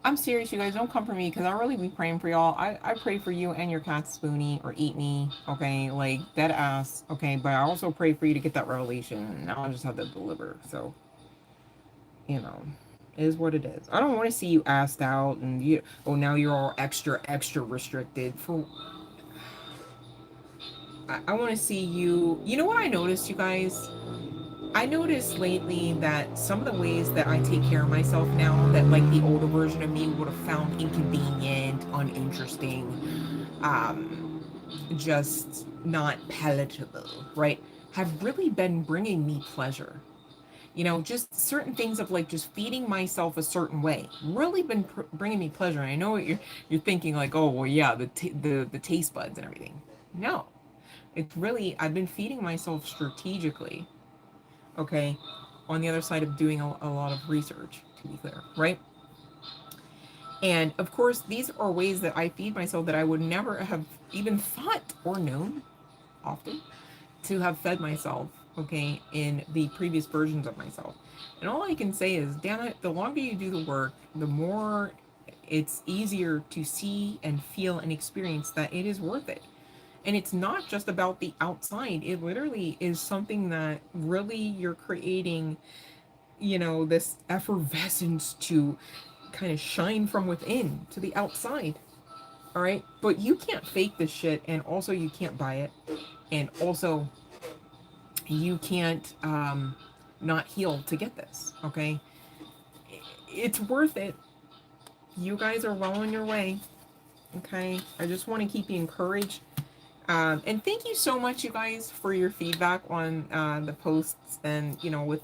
I'm serious, you guys. Don't come for me because I really be praying for y'all. I pray for you and your cat Spoonie or Eat Me, okay? Like dead ass, okay? But I also pray for you to get that revelation. Now I just have to deliver. So, you know, it is what it is. I don't want to see you assed out and now you're all extra restricted. I want to see you. You know what I noticed, you guys? I noticed lately that some of the ways that I take care of myself now, that like the older version of me would have found inconvenient, uninteresting, just not palatable, right? Have really been bringing me pleasure. Just certain things of like just feeding myself a certain way really been bringing me pleasure. And I know what you're thinking, like, oh well, yeah, the taste buds and everything. No, it's really, I've been feeding myself strategically, okay, on the other side of doing a lot of research, to be clear, right? And of course, these are ways that I feed myself that I would never have even thought or known often to have fed myself, okay, in the previous versions of myself. And all I can say is, damn it, the longer you do the work, the more it's easier to see and feel and experience that it is worth it. And it's not just about the outside, it literally is something that really you're creating, this effervescence to kind of shine from within to the outside. All right. But you can't fake this shit. And also, you can't buy it. And also, you can't not heal to get this. Okay. It's worth it. You guys are well on your way. Okay. I just want to keep you encouraged. And thank you so much, you guys, for your feedback on the posts and, with,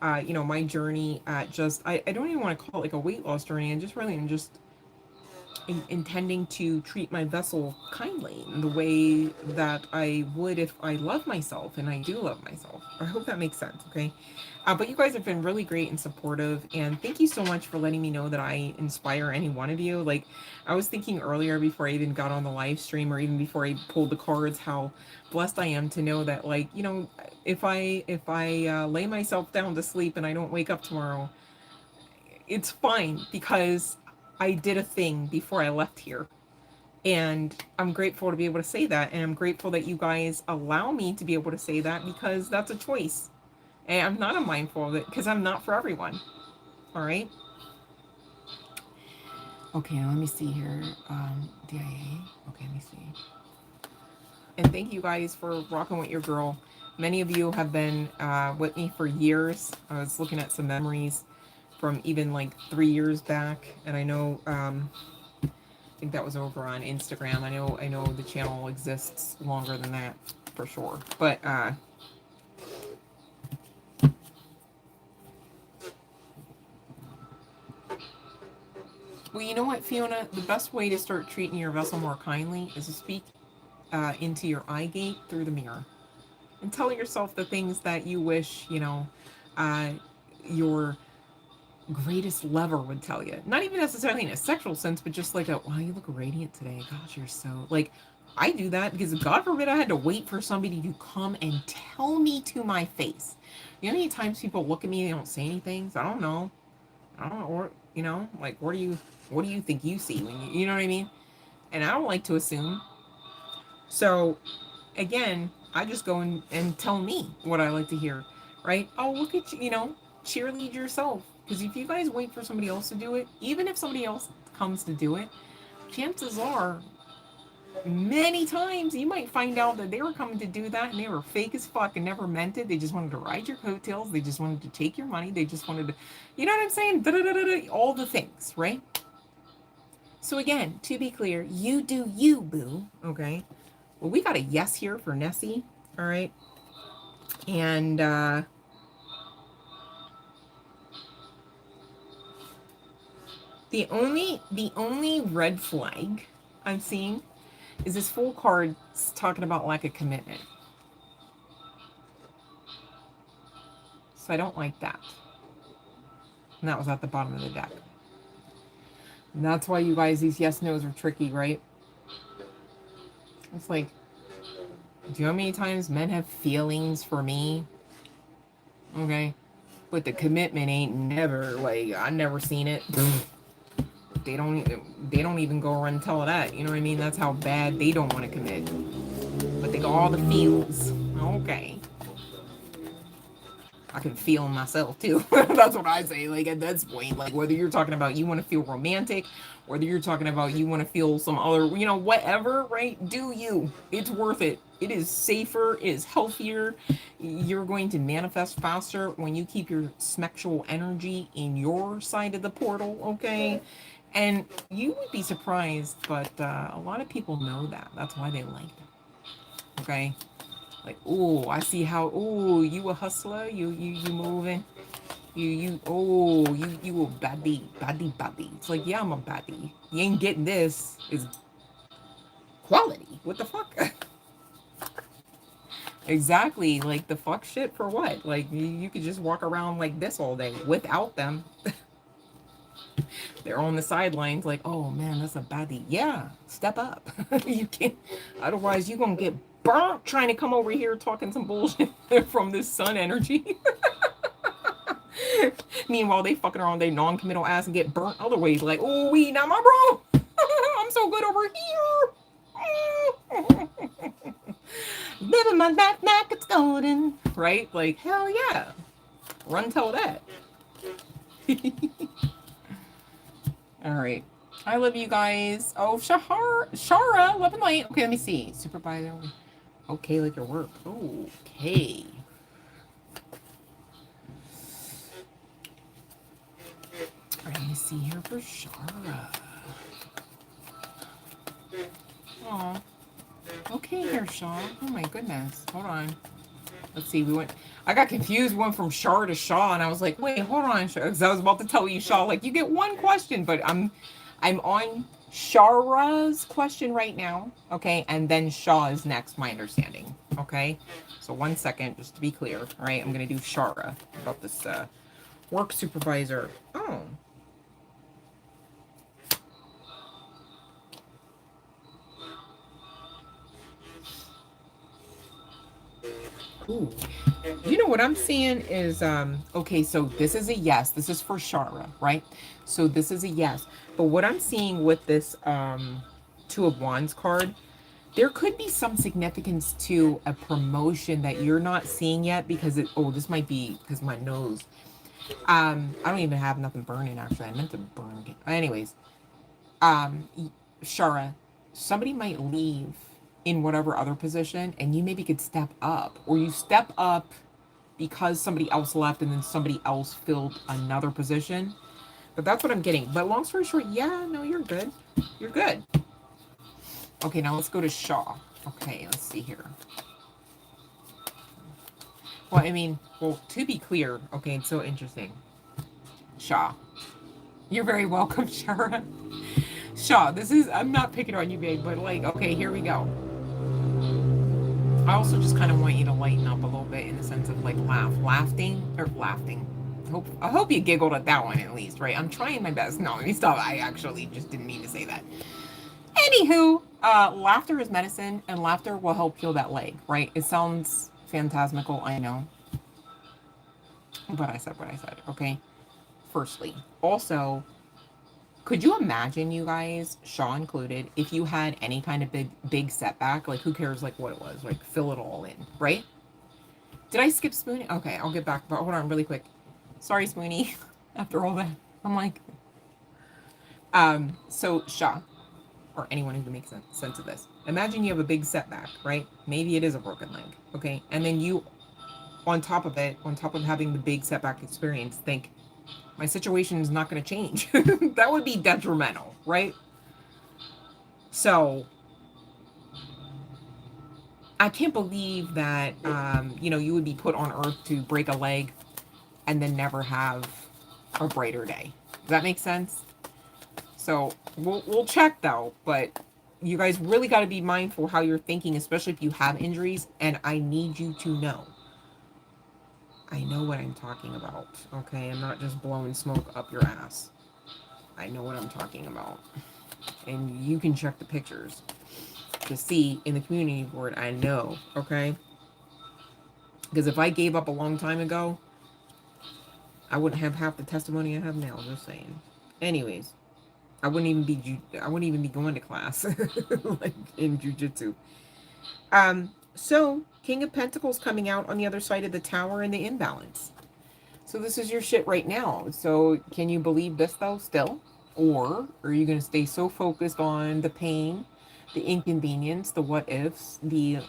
my journey. I don't even want to call it like a weight loss journey. I just really am just intending to treat my vessel kindly in the way that I would if I love myself, and I do love myself. I hope that makes sense, okay? But you guys have been really great and supportive, and thank you so much for letting me know that I inspire any one of you. Like, I was thinking earlier before I even got on the live stream, or even before I pulled the cards, how blessed I am to know that, like, if I lay myself down to sleep and I don't wake up tomorrow, it's fine because I did a thing before I left here. And I'm grateful to be able to say that. And I'm grateful that you guys allow me to be able to say that, because that's a choice. And I'm not mindful of it because I'm not for everyone. All right. Okay, let me see here. DIA. Okay, let me see. And thank you guys for rocking with your girl. Many of you have been with me for years. I was looking at some memories from even like 3 years back, and I know I think that was over on Instagram. I know the channel exists longer than that for sure. But well, you know what, Fiona? The best way to start treating your vessel more kindly is to speak into your eye gate through the mirror, and tell yourself the things that you wish, your greatest lover would tell you. Not even necessarily in a sexual sense, but just like wow, you look radiant today. Gosh, you're so like. I do that because God forbid I had to wait for somebody to come and tell me to my face. You know how many times people look at me and they don't say anything? So I don't know. I don't know, or like what do you think you see when you know what I mean? And I don't like to assume. So again, I just go and tell me what I like to hear, right? Oh, look at you, cheerlead yourself. Because if you guys wait for somebody else to do it, even if somebody else comes to do it, chances are, many times you might find out that they were coming to do that and they were fake as fuck and never meant it. They just wanted to ride your coattails. They just wanted to take your money. They just wanted to, you know what I'm saying? Da-da-da-da-da, all the things, right? So again, to be clear, you do you, boo. Okay. Well, we got a yes here for Nessie. All right. And the only red flag I'm seeing is this full card talking about lack of commitment. So I don't like that. And that was at the bottom of the deck. And that's why you guys, these yes nos are tricky, right? It's like, do you know how many times men have feelings for me? Okay. But the commitment ain't never, like, I never seen it. They don't even go around and tell that. You know what I mean? That's how bad they don't want to commit. But they got all the feels. Okay. I can feel myself too. That's what I say. Like at this point, like whether you're talking about you want to feel romantic, whether you're talking about you want to feel some other, you know, whatever, right? Do you? It's worth it. It is safer. It is healthier. You're going to manifest faster when you keep your sexual energy in your side of the portal. Okay. And you would be surprised, but a lot of people know that. That's why they like that. Okay. Like, oh, I see how, oh, you a hustler, you moving, you a baddie. It's like, yeah, I'm a baddie. You ain't getting this. It's quality. What the fuck? Exactly. Like, the fuck shit for what? Like, you could just walk around like this all day without them. They're on the sidelines like, oh man, that's a baddie. Yeah, step up. You can't, otherwise you gonna get burnt trying to come over here talking some bullshit from this sun energy. Meanwhile, they fucking around their non-committal ass and get burnt other ways. Like, oh, we not my bro. I'm so good over here. Living my life like it's golden. Right? Like, hell yeah. Run tell that. All right. I love you guys. Oh, Shara, love and light. Okay, let me see. Supervisor. Okay, like your work. Okay. All right, let me see here for Shara. Aw. Okay here, Shaw. Oh my goodness. Hold on. Let's see. I got confused. Went from Shar to Shaw, and I was like, wait, hold on, because I was about to tell you, Shaw, like you get one question, but I'm on Shara's question right now, okay, and then Shaw is next. My understanding, okay. So 1 second, just to be clear. All right, I'm gonna do Shara about this work supervisor. Oh. Ooh. You know what I'm seeing is okay, so this is a yes. This is for Shara, right? So this is a yes. But what I'm seeing with this Two of Wands card, there could be some significance to a promotion that you're not seeing yet because this might be because my nose. I don't even have nothing burning actually. I meant to burn again. Anyways, Shara, somebody might leave in whatever other position and you maybe could step up, or you step up because somebody else left and then somebody else filled another position. But that's what I'm getting. But long story short, yeah, no, you're good. You're good. Okay, now let's go to Shaw. Okay, let's see here. Well, I mean, well, to be clear, okay, it's so interesting. Shaw. You're very welcome, Shara. Shaw, I'm not picking on you, babe, but like, okay, here we go. I also just kind of want you to lighten up a little bit in the sense of like laughing. I hope you giggled at that one at least, right? I'm trying my best. No, let me stop. I actually just didn't mean to say that. Anywho, laughter is medicine, and laughter will help heal that leg, right? It sounds phantasmical, I know. But I said what I said, okay? Firstly. Also, could you imagine, you guys, Shaw included, if you had any kind of big setback? Like, who cares, like, what it was? Like, fill it all in, right? Did I skip Spoonie? Okay, I'll get back. But hold on, really quick. Sorry, Spoonie. After all that, I'm like... So Shah, or anyone who can make sense of this. Imagine you have a big setback, right? Maybe it is a broken leg, okay? And then you, on top of it, on top of having the big setback experience, think, my situation is not going to change. That would be detrimental, right? So I can't believe that, you would be put on earth to break a leg and then never have a brighter day. Does that make sense? So we'll check though, but you guys really got to be mindful how you're thinking, especially if you have injuries. And I need you to know, I know what I'm talking about. Okay, I'm not just blowing smoke up your ass. I know what I'm talking about, and you can check the pictures to see in the community board. I know, okay, because if I gave up a long time ago, I wouldn't have half the testimony I have now. Just saying. Anyways. I wouldn't even be going to class like in jujitsu. So King of Pentacles coming out on the other side of the tower in the imbalance. So this is your shit right now. So can you believe this though still? Or are you going to stay so focused on the pain, the inconvenience, the what ifs, the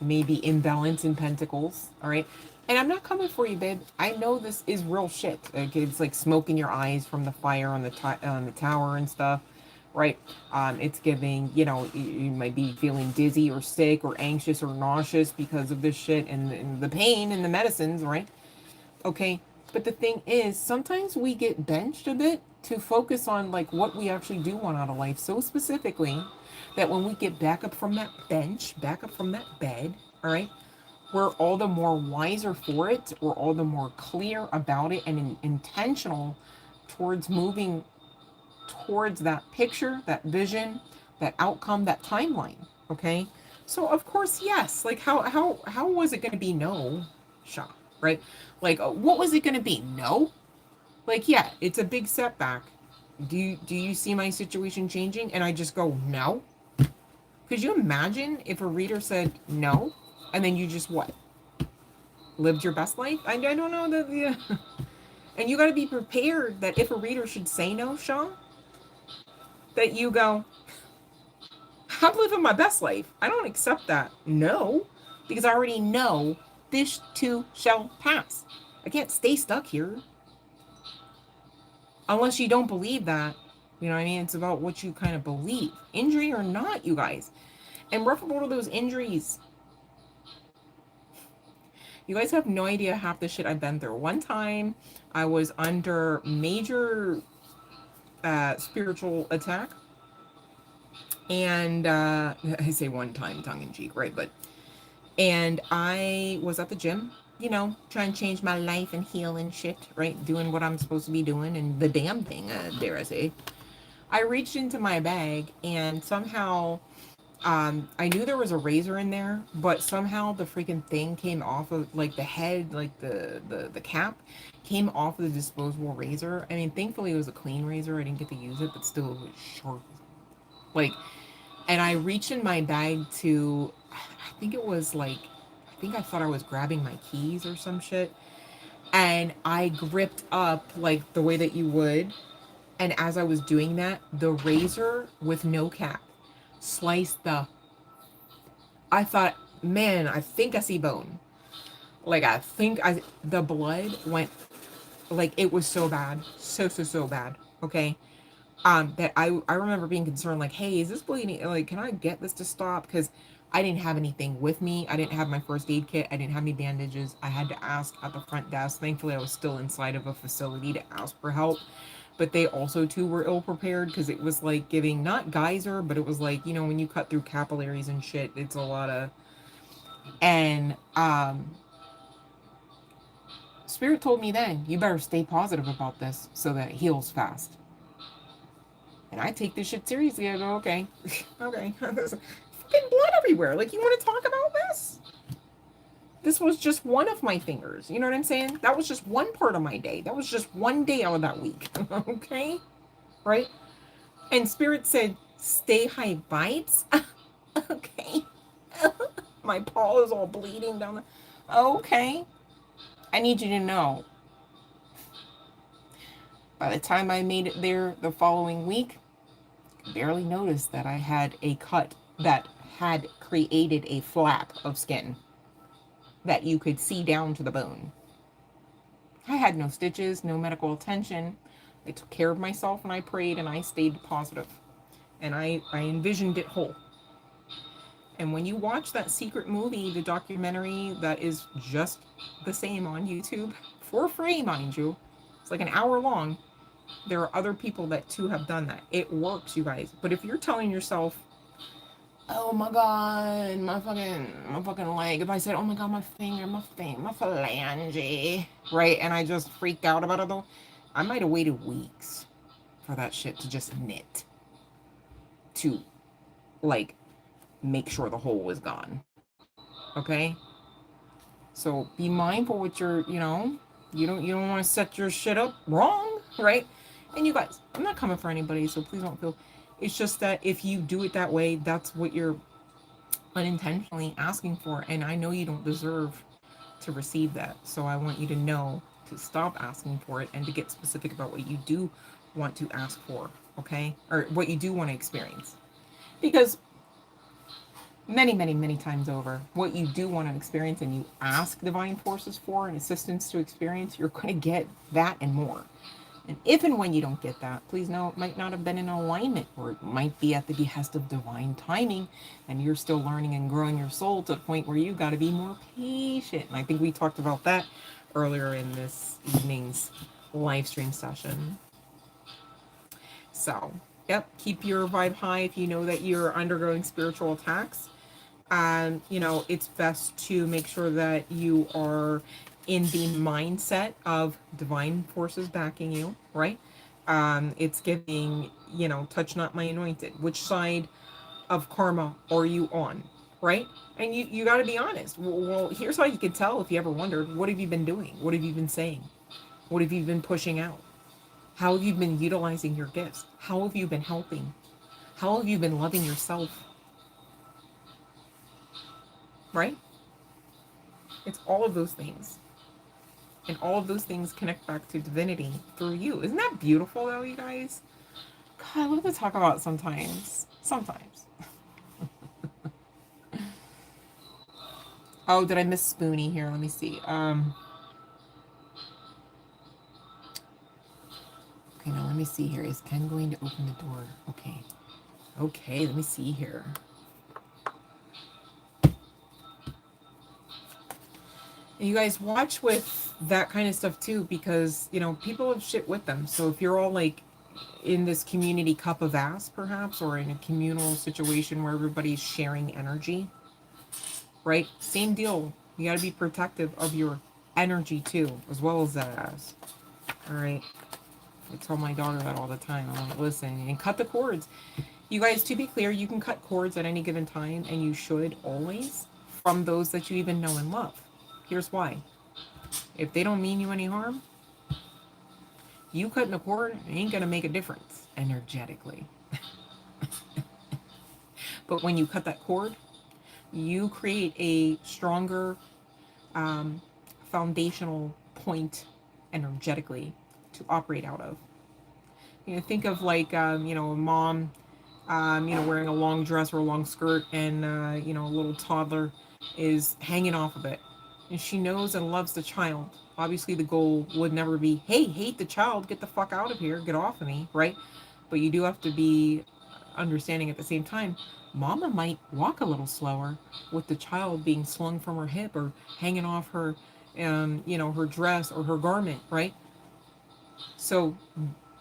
maybe imbalance in pentacles, all right? And I'm not coming for you, babe. I know this is real shit. Like it's like smoke in your eyes from the fire on the tower and stuff, right? It's giving, you might be feeling dizzy or sick or anxious or nauseous because of this shit and the pain and the medicines, right? Okay, but the thing is, sometimes we get benched a bit to focus on like what we actually do want out of life so specifically that when we get back up from that bench, back up from that bed, all right, we're all the more wiser for it, we're all the more clear about it and intentional towards moving towards that picture, that vision, that outcome, that timeline. Okay, so of course, yes. Like how was it going to be no, Shaw? Right? Like what was it going to be? No. Like yeah, it's a big setback. Do you see my situation changing? And I just go no. Could you imagine if a reader said no, and then you just what? Lived your best life? I don't know that. Yeah. And you got to be prepared that if a reader should say no, Shaw, that you go, I'm living my best life. I don't accept that. No, because I already know this too shall pass. I can't stay stuck here unless you don't believe that. You know what I mean? It's about what you kind of believe, injury or not, you guys. And referable to those injuries, you guys have no idea half the shit I've been through. One time, I was under major spiritual attack. And I say one time, tongue in cheek, right? And I was at the gym, trying to change my life and heal and shit, right? Doing what I'm supposed to be doing and the damn thing, dare I say. I reached into my bag and somehow, I knew there was a razor in there, but somehow the freaking thing came off of, like, the head, like the cap came off of the disposable razor. I mean, thankfully it was a clean razor. I didn't get to use it, but still it was sharp. Like, and I reached in my bag to, I think it was like, I think I thought I was grabbing my keys or some shit. And I gripped up like the way that you would. And as I was doing that, the razor with no cap sliced I thought, man, I think I see bone. Like, the blood went, like, it was so bad. So bad. Okay. That I remember being concerned, like, hey, is this bleeding? Like, can I get this to stop? Because I didn't have anything with me. I didn't have my first aid kit. I didn't have any bandages. I had to ask at the front desk. Thankfully, I was still inside of a facility to ask for help. But they also, too, were ill prepared because it was like giving, not geyser, but it was like, when you cut through capillaries and shit, it's a lot of. And, Spirit told me then, you better stay positive about this so that it heals fast. And I take this shit seriously. I go, okay, okay. There's fucking blood everywhere. Like, you want to talk about this? This was just one of my fingers. You know what I'm saying? That was just one part of my day. That was just one day out of that week. Okay? Right? And Spirit said, stay high vibes. Okay. My paw is all bleeding down the... Okay. I need you to know. By the time I made it there the following week, I barely noticed that I had a cut that had created a flap of skin that you could see down to the bone. I had no stitches, no medical attention. I took care of myself and I prayed and I stayed positive. And I envisioned it whole. And when you watch that secret movie, the documentary that is just the same on YouTube, for free, mind you, it's like an hour long. There are other people that too have done that. It works, you guys. But if you're telling yourself, oh my god, my fucking leg. If I said, oh my god, my finger, my phalange, right? And I just freaked out about it though, I might have waited weeks for that shit to just knit. To like make sure the hole was gone. Okay? So be mindful with your, you don't want to set your shit up wrong, right? And you guys, I'm not coming for anybody, so please don't feel. It's just that if you do it that way, that's what you're unintentionally asking for, and I know you don't deserve to receive that. So I want you to know to stop asking for it and to get specific about what you do want to ask for, okay? Or what you do want to experience. Because many times over, what you do want to experience and you ask divine forces for and assistance to experience, you're going to get that and more. And if and when you don't get that, please know it might not have been in alignment, or it might be at the behest of divine timing, and you're still learning and growing your soul to the point where you've got to be more patient. And I think we talked about that earlier in this evening's live stream session. So, yep, keep your vibe high if you know that you're undergoing spiritual attacks. It's best to make sure that you are in the mindset of divine forces backing you, right? It's giving, touch not my anointed. Which side of karma are you on, right? And you got to be honest. Well, here's how you can tell if you ever wondered, what have you been doing? What have you been saying? What have you been pushing out? How have you been utilizing your gifts? How have you been helping? How have you been loving yourself? Right? It's all of those things. And all of those things connect back to divinity through you. Isn't that beautiful, though, you guys? God, I love to talk about sometimes. Sometimes. Oh, did I miss Spoonie here? Let me see. Okay, now let me see here. Is Ken going to open the door? Okay. Okay, let me see here. And you guys watch with that kind of stuff too, because people have shit with them. So if you're all like in this community cup of ass, perhaps, or in a communal situation where everybody's sharing energy, right? Same deal. You got to be protective of your energy too, as well as that ass. All right. I tell my daughter that all the time. I'm like, listen, and cut the cords. You guys, to be clear, you can cut cords at any given time, and you should always, from those that you even know and love. Here's why. If they don't mean you any harm, you cutting a cord ain't gonna make a difference energetically. But when you cut that cord, you create a stronger foundational point energetically to operate out of. Think of like a mom, wearing a long dress or a long skirt, and a little toddler is hanging off of it, and she knows and loves the child. Obviously, the goal would never be, hey, hate the child, get the fuck out of here, get off of me, right? But you do have to be understanding at the same time. Mama might walk a little slower with the child being slung from her hip or hanging off her, her dress or her garment, right? So,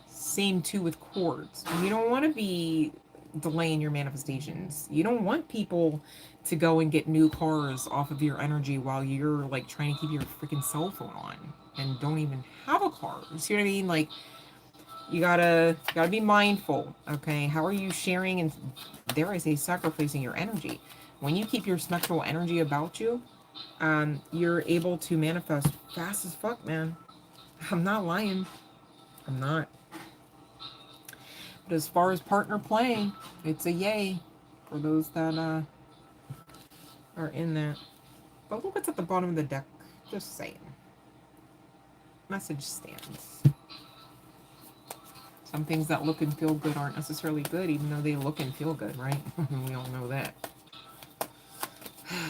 same too with cords. You don't want to be delaying your manifestations. You don't want people to go and get new cars off of your energy while you're like trying to keep your freaking cell phone on and don't even have a car. You see what I mean? Like, you gotta be mindful. Okay, how are you sharing and, dare I say, sacrificing your energy? When you keep your spectral energy about you, you're able to manifest fast as fuck, man. I'm not lying. I'm not. But as far as partner playing, it's a yay for those that are in that. But look what's at the bottom of the deck. Just saying. Message stands. Some things that look and feel good aren't necessarily good, even though they look and feel good, right? We all know that.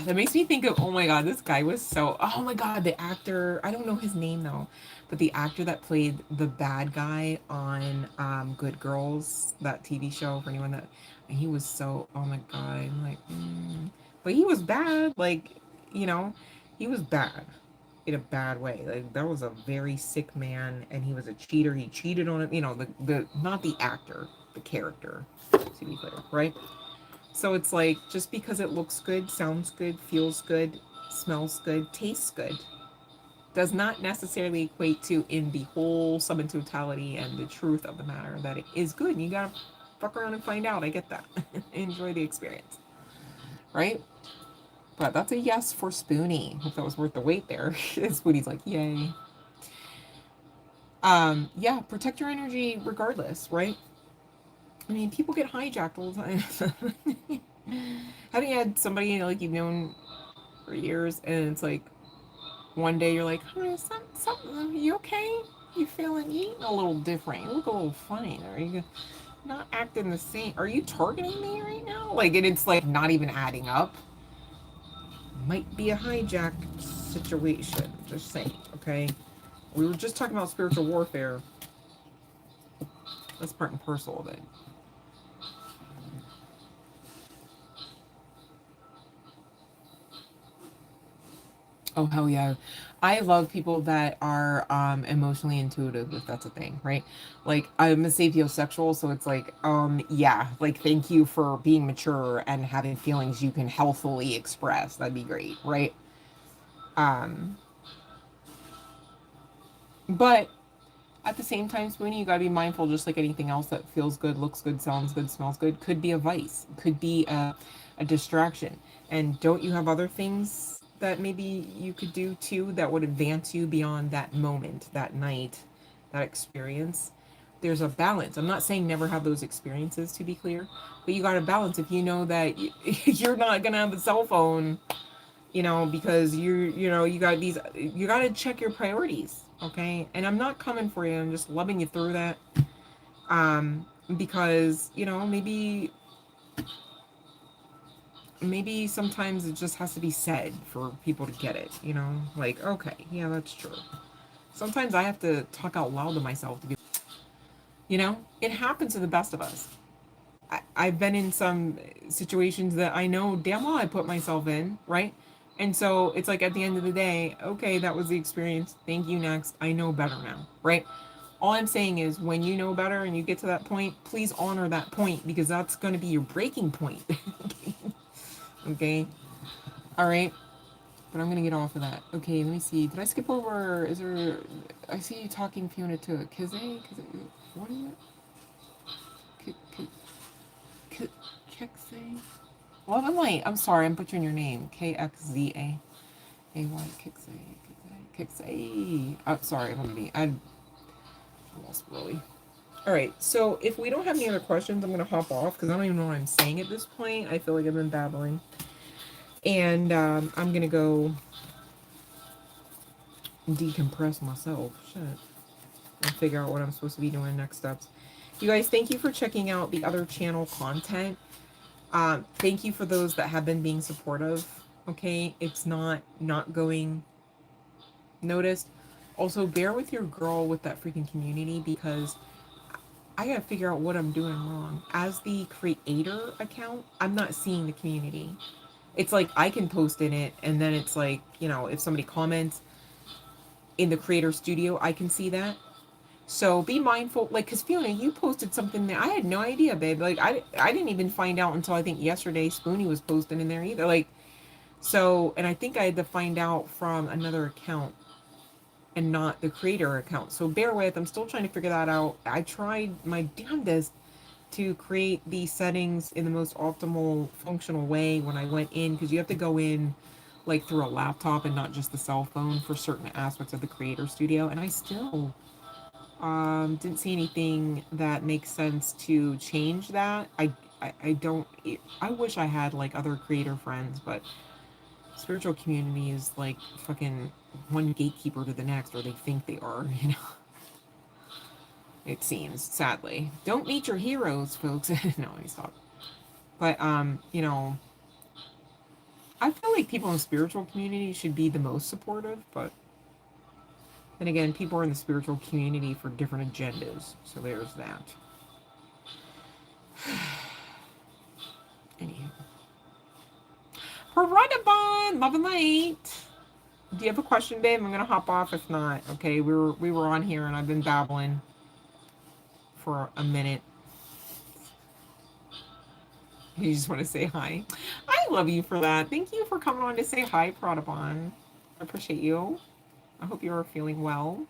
That makes me think of, oh my god, this guy was so, oh my god, the actor, I don't know his name though, but the actor that played the bad guy on Good Girls, that TV show, for anyone that, and he was so, oh my god, I'm like, but he was bad, like, you know, he was bad in a bad way. Like, that was a very sick man, and he was a cheater. He cheated on it, you know, the not the actor, the character, to be clear, right? So it's like, just because it looks good, sounds good, feels good, smells good, tastes good, does not necessarily equate to, in the whole sum and totality and the truth of the matter, that it is good. You gotta fuck around and find out. I get that. Enjoy the experience, right? But that's a yes for Spoonie. Hope that was worth the wait there. Spoonie's like, yay. Yeah, protect your energy regardless, right? I mean, people get hijacked all the time. Having had somebody like you've known for years, and it's like one day you're like, "Hey, something, you okay? You feeling eating a little different? You look a little funny. Are you not acting the same? Are you targeting me right now?" Like, and it's like not even adding up. Might be a hijack situation. Just saying, okay? We were just talking about spiritual warfare. That's part and parcel of it. Oh hell yeah. I love people that are emotionally intuitive, if that's a thing, right? Like, I'm a sapiosexual, so it's like, yeah, like, thank you for being mature and having feelings you can healthily express. That'd be great, right? Um but at the same time, Spoonie, you gotta be mindful, just like anything else that feels good, looks good, sounds good, smells good, could be a vice, could be a distraction. And don't you have other things that maybe you could do too that would advance you beyond that moment, that night, that experience? There's a balance. I'm not saying never have those experiences, to be clear, but you gotta balance. If you know that you're not gonna have a cell phone, because you got these, you got to check your priorities, okay? And I'm not coming for you. I'm just loving you through that. Because, maybe sometimes it just has to be said for people to get it, like, okay, yeah, that's true. Sometimes I have to talk out loud to myself to be, it happens to the best of us. I've been in some situations that I know damn well I put myself in, right? And so it's like, at the end of the day, okay, that was the experience. Thank you, next. I know better now, right? All I'm saying is, when you know better and you get to that point, please honor that point, because that's going to be your breaking point. Okay. Okay. All right. But I'm going to get off of that. Okay, let me see. Did I skip over? Is there. I see you talking, Fiona, to Kize? What is it? Kxe? Well, I'm sorry, I'm butchering your name. Kxza. AY, Kxe. Oh, sorry, I lost Willie. Alright, so if we don't have any other questions, I'm going to hop off, because I don't even know what I'm saying at this point. I feel like I've been babbling. And I'm going to go decompress myself. Shit. And figure out what I'm supposed to be doing next steps. You guys, thank you for checking out the other channel content. Thank you for those that have been being supportive. Okay, it's not going noticed. Also, bear with your girl with that freaking community, because I gotta figure out what I'm doing wrong. As the creator account, I'm not seeing the community. It's like, I can post in it, and then it's like, if somebody comments in the creator studio, I can see that. So be mindful, like, because Fiona, you posted something there. I had no idea, babe. Like, I didn't even find out until, I think, yesterday Spoonie was posting in there either. Like, so, and I think I had to find out from another account and not the creator account. So bear with, I'm still trying to figure that out. I tried my damnedest to create these settings in the most optimal functional way when I went in, because you have to go in like through a laptop and not just the cell phone for certain aspects of the creator studio, and I still didn't see anything that makes sense to change that. I don't, I wish I had like other creator friends, but spiritual community is like fucking one gatekeeper to the next, or they think they are, it seems, sadly. Don't meet your heroes, folks. No, I stop. But you know, I feel like people in the spiritual community should be the most supportive, but then again, people are in the spiritual community for different agendas. So there's that. Anywho. Paradabon, love and light. Do you have a question, babe? I'm gonna hop off if not. Okay, we were on here and I've been babbling for a minute. You just want to say hi. I love you for that. Thank you for coming on to say hi, Pradabon. I appreciate you. I hope you're feeling well.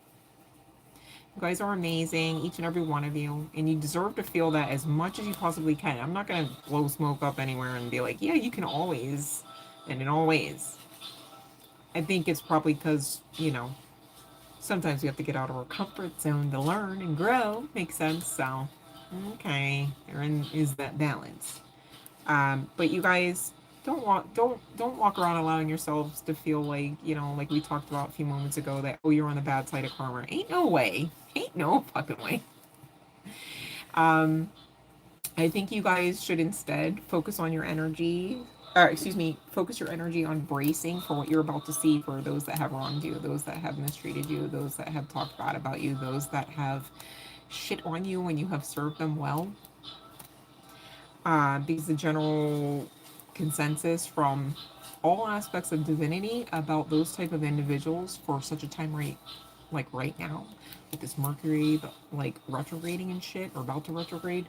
You guys are amazing, each and every one of you, and you deserve to feel that as much as you possibly can. I'm not gonna blow smoke up anywhere and be like, yeah, you can always, and in all ways. I think it's probably because, you know, sometimes we have to get out of our comfort zone to learn and grow. Makes sense. So, okay, therein is that balance. But you guys don't walk around allowing yourselves to feel like, you know, like we talked about a few moments ago, that oh, you're on the bad side of karma. Ain't no way. Ain't no fucking way. Um, I think you guys should instead focus on your energy. Excuse me, focus your energy on bracing for what you're about to see, for those that have wronged you, those that have mistreated you, those that have talked bad about you, those that have shit on you when you have served them well. Because the general consensus from all aspects of divinity about those type of individuals for such a time right now, with this Mercury like retrograding and shit, or about to retrograde,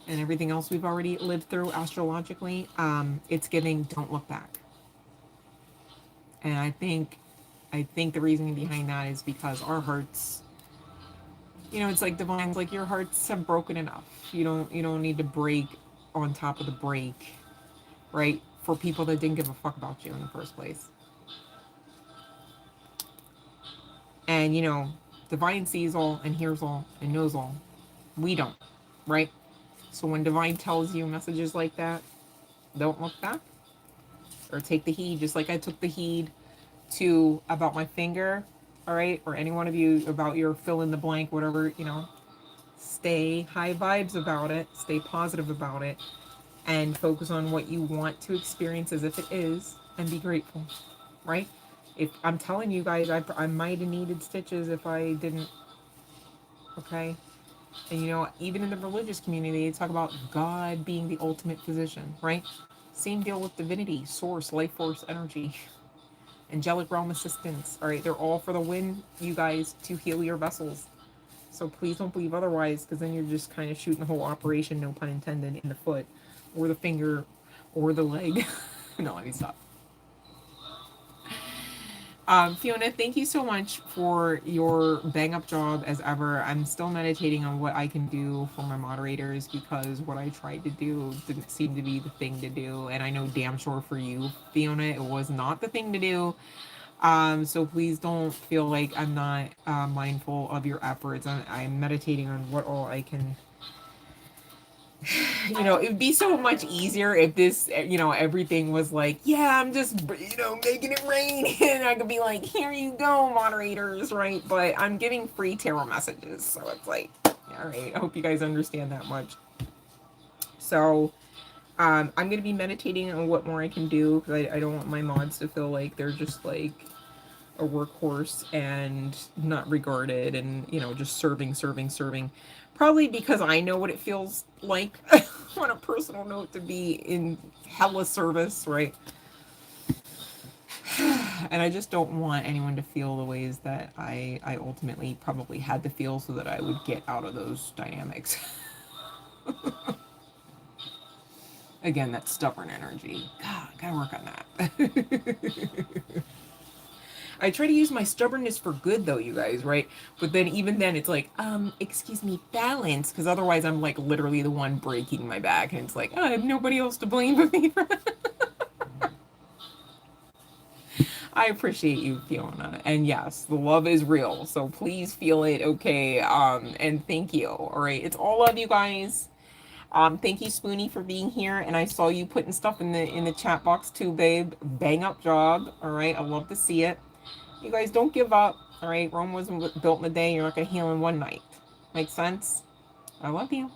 and everything else we've already lived through astrologically, it's giving don't look back. And I think the reasoning behind that is because our hearts, you know, it's like divine's like, your hearts have broken enough. You don't need to break on top of the break, right? For people that didn't give a fuck about you in the first place. And you know, divine sees all and hears all and knows all. We don't, right? So when divine tells you messages like that, don't look back, or take the heed, just like I took the heed to about my finger, all right? Or any one of you about your fill in the blank, whatever, you know. Stay high vibes about it, stay positive about it, and focus on what you want to experience as if it is, and be grateful, right? If I'm telling you guys, I might have needed stitches if I didn't, okay? And you know, even in the religious community, they talk about God being the ultimate physician, right? Same deal with divinity, source, life force, energy, angelic realm assistance, all right? They're all for the win, you guys, to heal your vessels. So please don't believe otherwise, because then you're just kind of shooting the whole operation, no pun intended, in the foot, or the finger, or the leg. No, let me stop. Fiona, thank you so much for your bang up job as ever. I'm still meditating on what I can do for my moderators, because what I tried to do didn't seem to be the thing to do. And I know damn sure for you, Fiona, it was not the thing to do. So please don't feel like I'm not mindful of your efforts. I'm meditating on what all I can. You know, it'd be so much easier if this, you know, everything was like, yeah, I'm just, you know, making it rain. And I could be like, here you go, moderators, right? But I'm giving free tarot messages. So it's like, all right, I hope you guys understand that much. So I'm going to be meditating on what more I can do, because I don't want my mods to feel like they're just like a workhorse and not regarded, and you know, just serving, probably because I know what it feels like on a personal note to be in hella service, right? And I just don't want anyone to feel the ways that I ultimately probably had to feel, so that I would get out of those dynamics. Again, that stubborn energy, God, gotta work on that. I try to use my stubbornness for good, though, you guys, right? But then even then, it's like, excuse me, balance, because otherwise I'm like literally the one breaking my back, and it's like, oh, I have nobody else to blame but me for that. I appreciate you, Fiona, and yes, the love is real, so please feel it, okay? And thank you. All right, it's all love, you guys. Thank you, Spoonie, for being here, and I saw you putting stuff in the chat box too, babe. Bang up job. All right, I love to see it. You guys don't give up, all right? Rome wasn't built in a day. You're not going to heal in one night. Makes sense? I love you.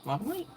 Love and light.